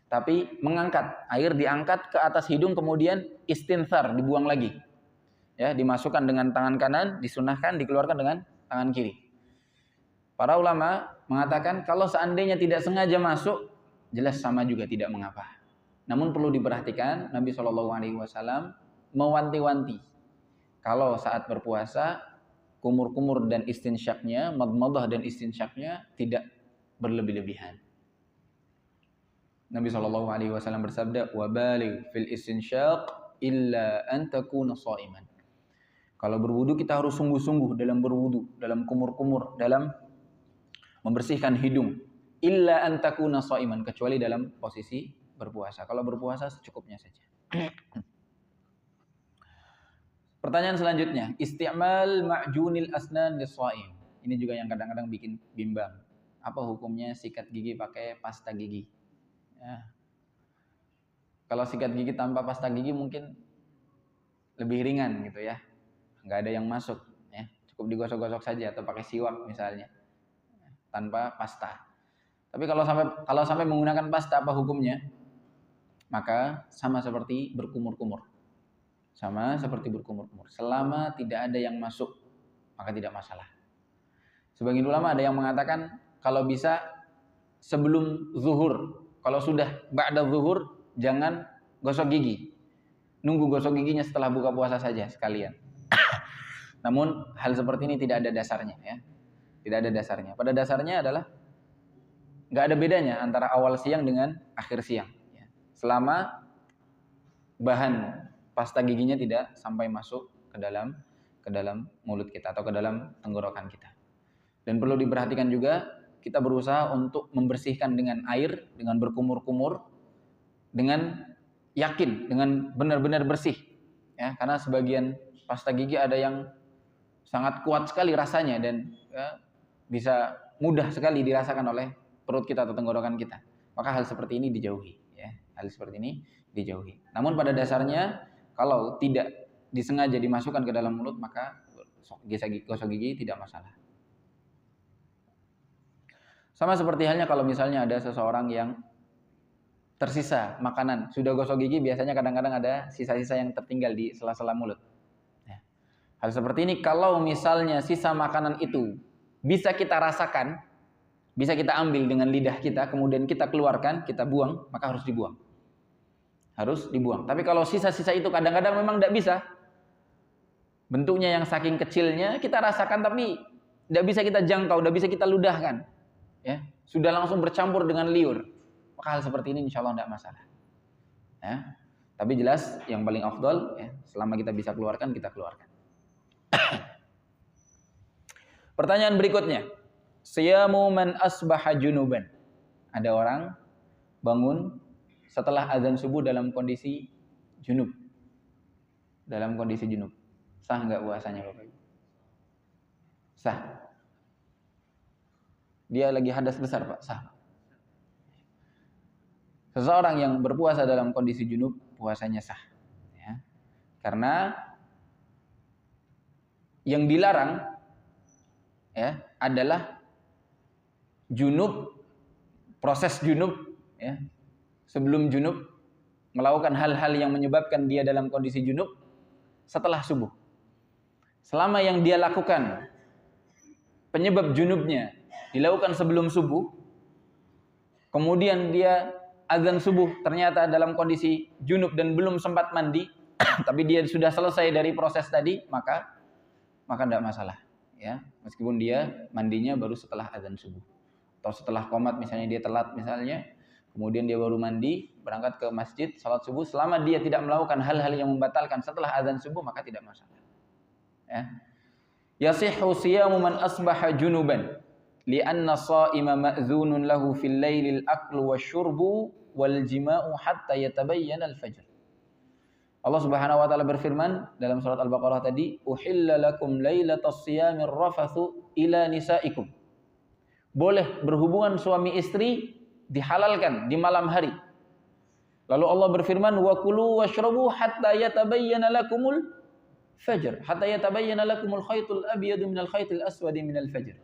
Tapi mengangkat, air diangkat ke atas hidung kemudian istinthar, dibuang lagi. Ya, dimasukkan dengan tangan kanan, disunahkan dikeluarkan dengan tangan kiri. Para ulama mengatakan kalau seandainya tidak sengaja masuk, jelas sama juga tidak mengapa. Namun perlu diperhatikan, Nabi SAW mewanti-wanti kalau saat berpuasa kumur-kumur dan istinsyaknya, madmadah dan istinsyaknya tidak berlebih-lebihan. Nabi SAW bersabda, "Wabaligh fil istinsyak illa an takuna sha'iman." Kalau berwudu kita harus sungguh-sungguh dalam berwudu, dalam kumur-kumur, dalam membersihkan hidung. illa an takuna shaiman, kecuali dalam posisi berpuasa. Kalau berpuasa secukupnya saja. Pertanyaan selanjutnya, isti'mal ma'junil asnan lis-shaim. Ini juga yang kadang-kadang bikin bimbang. Apa hukumnya sikat gigi pakai pasta gigi? Ya. Kalau sikat gigi tanpa pasta gigi mungkin lebih ringan gitu ya. Nggak ada yang masuk ya. Cukup digosok-gosok saja atau pakai siwak misalnya. Tanpa pasta. Tapi kalau sampai menggunakan pasta, apa hukumnya? Maka sama seperti berkumur-kumur. Sama seperti berkumur-kumur. Selama tidak ada yang masuk, maka tidak masalah. Sebagian ulama ada yang mengatakan kalau bisa sebelum zuhur. Kalau sudah ba'da zuhur, jangan gosok gigi. Nunggu gosok giginya setelah buka puasa saja sekalian. Namun hal seperti ini tidak ada dasarnya ya. Tidak ada dasarnya. Pada dasarnya adalah nggak ada bedanya antara awal siang dengan akhir siang. Selama bahan pasta giginya tidak sampai masuk ke dalam mulut kita atau ke dalam tenggorokan kita. Dan perlu diperhatikan juga, kita berusaha untuk membersihkan dengan air, dengan berkumur-kumur, dengan yakin, dengan benar-benar bersih. Ya, karena sebagian pasta gigi ada yang sangat kuat sekali rasanya dan ya, bisa mudah sekali dirasakan oleh perut kita atau tenggorokan kita. Maka hal seperti ini dijauhi. Ya, hal seperti ini dijauhi. Namun pada dasarnya kalau tidak disengaja dimasukkan ke dalam mulut, maka gosok gigi tidak masalah. Sama seperti halnya kalau misalnya ada seseorang yang tersisa makanan, sudah gosok gigi, biasanya kadang-kadang ada sisa-sisa yang tertinggal di sela-sela mulut. Hal seperti ini, kalau misalnya sisa makanan itu bisa kita rasakan, bisa kita ambil dengan lidah kita, kemudian kita keluarkan, kita buang, maka harus dibuang. Harus dibuang. Tapi kalau sisa-sisa itu kadang-kadang memang tidak bisa. Bentuknya yang saking kecilnya kita rasakan tapi tidak bisa kita jangkau, tidak bisa kita ludahkan. Ya, sudah langsung bercampur dengan liur. Maka hal seperti ini insya Allah tidak masalah. Ya. Tapi jelas yang paling afdal ya, selama kita bisa keluarkan, kita keluarkan. Pertanyaan berikutnya. Siyamu man asbaha junuban. Ada orang bangun setelah azan subuh dalam kondisi junub. Dalam kondisi junub. Sah enggak puasanya Bapak Ibu? Sah. Dia lagi hadas besar, Pak. Sah. Seseorang yang berpuasa dalam kondisi junub, puasanya sah. Ya. Karena yang dilarang ya adalah junub, proses junub ya. Sebelum junub melakukan hal-hal yang menyebabkan dia dalam kondisi junub setelah subuh. Selama yang dia lakukan penyebab junubnya dilakukan sebelum subuh, kemudian dia azan subuh ternyata dalam kondisi junub dan belum sempat mandi, tapi dia sudah selesai dari proses tadi, maka tidak masalah ya, meskipun dia mandinya baru setelah azan subuh atau setelah qomat, misalnya dia telat misalnya, kemudian dia baru mandi, berangkat ke masjid, salat subuh, selama dia tidak melakukan hal-hal yang membatalkan setelah azan subuh, maka tidak masalah. Ya. Yasihhu siyamu man asbaha junuban li'anna sha'ima ma'zunun lahu fil lailil aklu wasyurbu wal jima'u hatta yatabayyana al-fajr. Allah Subhanahu wa taala berfirman dalam surat Al-Baqarah tadi, "Uhilla lakum lailatas siyamir rafathu ila nisaikum." Boleh berhubungan suami istri dihalalkan di malam hari. Lalu Allah berfirman, "Wa kulu washrabu hatta yatabayyana lakumul fajr." Hatta yatabayyana lakumul khaytul abyadu minal khaytil aswadi minal fajr.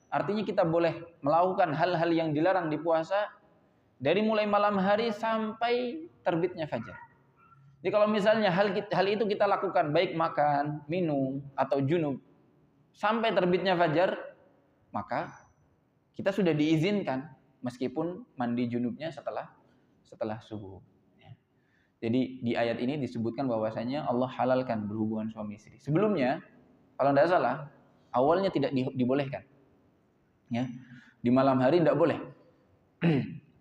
Artinya kita boleh melakukan hal-hal yang dilarang di puasa dari mulai malam hari sampai terbitnya fajar. Jadi kalau misalnya hal itu kita lakukan, baik makan, minum, atau junub, sampai terbitnya fajar, maka kita sudah diizinkan meskipun mandi junubnya setelah subuh. Jadi di ayat ini disebutkan bahwasanya Allah halalkan berhubungan suami istri. Sebelumnya, kalau tidak salah, awalnya tidak dibolehkan. Ya, di malam hari tidak boleh.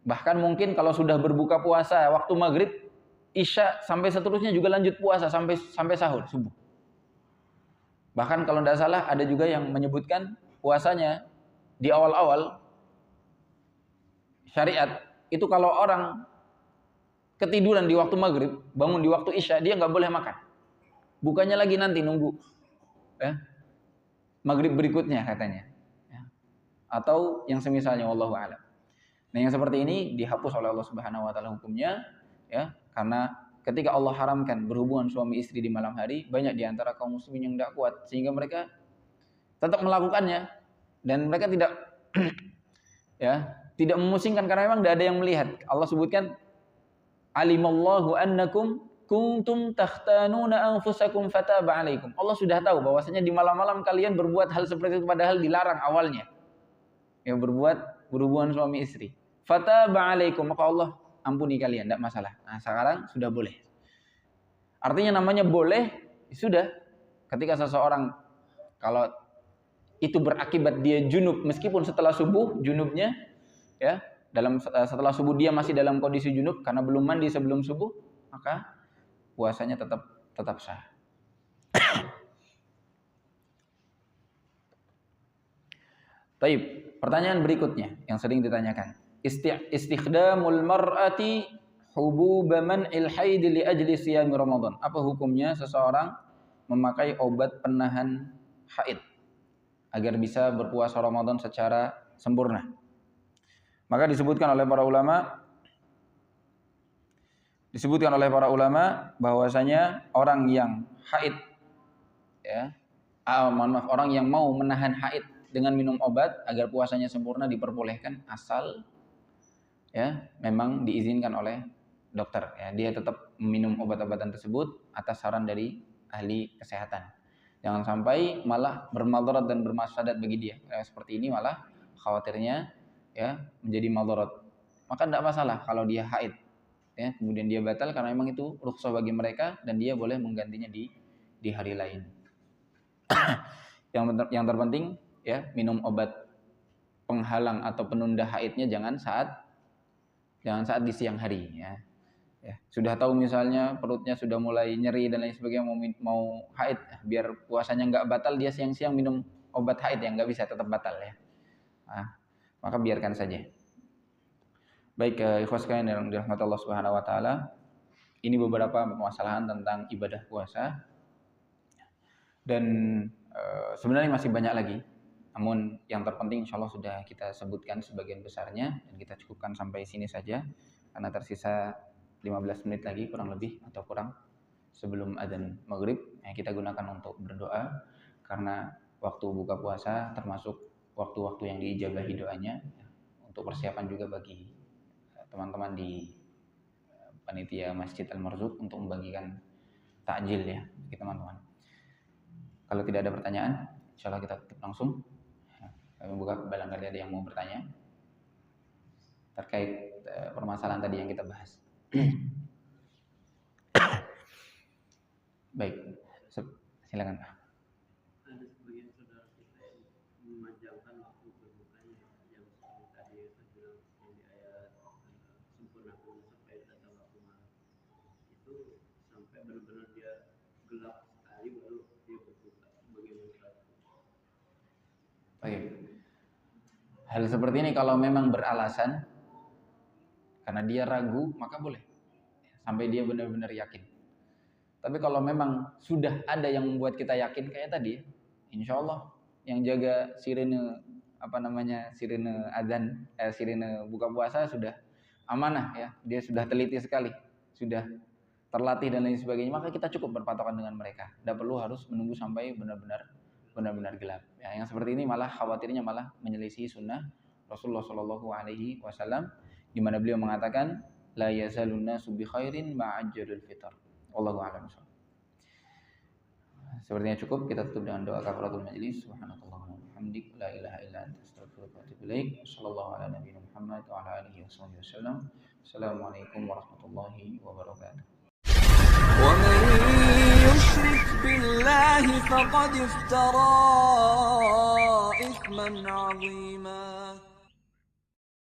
Bahkan mungkin kalau sudah berbuka puasa waktu maghrib, isya sampai seterusnya juga lanjut puasa sampai sahur subuh. Bahkan kalau tidak salah ada juga yang menyebutkan puasanya di awal-awal syariat itu kalau orang ketiduran di waktu maghrib, bangun di waktu isya, dia nggak boleh makan. Bukannya lagi nanti nunggu ya, maghrib berikutnya katanya. Ya. Atau yang semisalnya, wallahu a'lam. Nah yang seperti ini dihapus oleh Allah Subhanahu Wa Taala hukumnya, ya, karena ketika Allah haramkan berhubungan suami istri di malam hari, banyak di antara kaum muslimin yang tidak kuat sehingga mereka tetap melakukannya dan mereka tidak ya, tidak memusingkan karena memang tidak ada yang melihat. Allah sebutkan alimallahu annakum kuntum takhtanuna anfusakum fataba alaikum. Allah sudah tahu bahwasanya di malam-malam kalian berbuat hal seperti itu padahal dilarang awalnya. Ya, berbuat berhubungan suami istri. Fataba alaikum, maka Allah ampuni kalian, tidak masalah. Nah, sekarang sudah boleh. Artinya namanya boleh, sudah. Ketika seseorang kalau itu berakibat dia junub meskipun setelah subuh junubnya, ya, setelah subuh dia masih dalam kondisi junub karena belum mandi sebelum subuh, maka puasanya tetap sah. Taib. Pertanyaan berikutnya yang sering ditanyakan. Istikhdamul mar'ati hubub man'il haid li ajli siyam Ramadan. Apa hukumnya seseorang memakai obat penahan haid agar bisa berpuasa Ramadan secara sempurna? Maka disebutkan oleh para ulama bahwasanya orang yang haid, ya, orang yang mau menahan haid dengan minum obat agar puasanya sempurna diperbolehkan asal, ya, memang diizinkan oleh dokter. Ya, dia tetap minum obat-obatan tersebut atas saran dari ahli kesehatan. Jangan sampai malah bermadarat dan bermafsadat bagi dia. Seperti ini malah khawatirnya, ya, menjadi madarat. Maka tidak masalah kalau dia haid, ya, kemudian dia batal karena memang itu rukhsah bagi mereka dan dia boleh menggantinya di hari lain. Yang terpenting, ya, minum obat penghalang atau penunda haidnya jangan saat di siang hari, ya. Ya, sudah tahu misalnya perutnya sudah mulai nyeri dan lain sebagainya, mau haid, biar puasanya nggak batal, dia siang-siang minum obat haid yang nggak bisa, tetap batal, ya. Nah, maka biarkan saja. Baik, ikhwas sekalian yang dirahmati Allah Subhanahu Wa Taala, ini beberapa permasalahan tentang ibadah puasa dan sebenarnya masih banyak lagi. Namun yang terpenting insya Allah sudah kita sebutkan sebagian besarnya dan kita cukupkan sampai sini saja karena tersisa 15 menit lagi kurang lebih atau kurang sebelum adzan maghrib yang kita gunakan untuk berdoa karena waktu buka puasa termasuk waktu-waktu yang diijabahi doanya, untuk persiapan juga bagi teman-teman di panitia Masjid Al-Marzuq untuk membagikan takjil, ya, bagi teman-teman. Kalau tidak ada pertanyaan, insya Allah kita tutup langsung. Kami buka barangkali ada yang mau bertanya terkait permasalahan tadi yang kita bahas. Baik, silakan Pak. Ada sebagian saudara kita yang memanjangkan waktu berbukanya yang tadi saya bilang yang di ayat sempurnakan sampai datang waktu malam itu sampai benar-benar dia gelap sekali baru dia berbuka. Bagaimana? Baik. Hal seperti ini kalau memang beralasan karena dia ragu, maka boleh sampai dia benar-benar yakin. Tapi kalau memang sudah ada yang membuat kita yakin kayak tadi, insya Allah yang jaga sirene sirene adzan, sirene buka puasa sudah amanah, ya, dia sudah teliti sekali, sudah terlatih dan lain sebagainya, maka kita cukup berpatokan dengan mereka. Tidak perlu harus menunggu sampai benar-benar gelap. Ya, yang seperti ini malah khawatirnya malah menyelisihi sunnah Rasulullah Shallallahu Alaihi Wasallam, di mana beliau mengatakan la yazalun nasu bi khairin ma'ajjalul fitr. Wallahu a'lam. Sepertinya cukup, kita tutup dengan doa kafaratul majlis. Subhanakallahumma wa bihamdik la ilaha illa anta astaghfiruka wa atubu ilaik. Sallallahu ala nabiyina Muhammad wa ala alihi wasallam. Assalamualaikum warahmatullahi wabarakatuh. ومن يشرك بالله فقد افترى إثما عظيما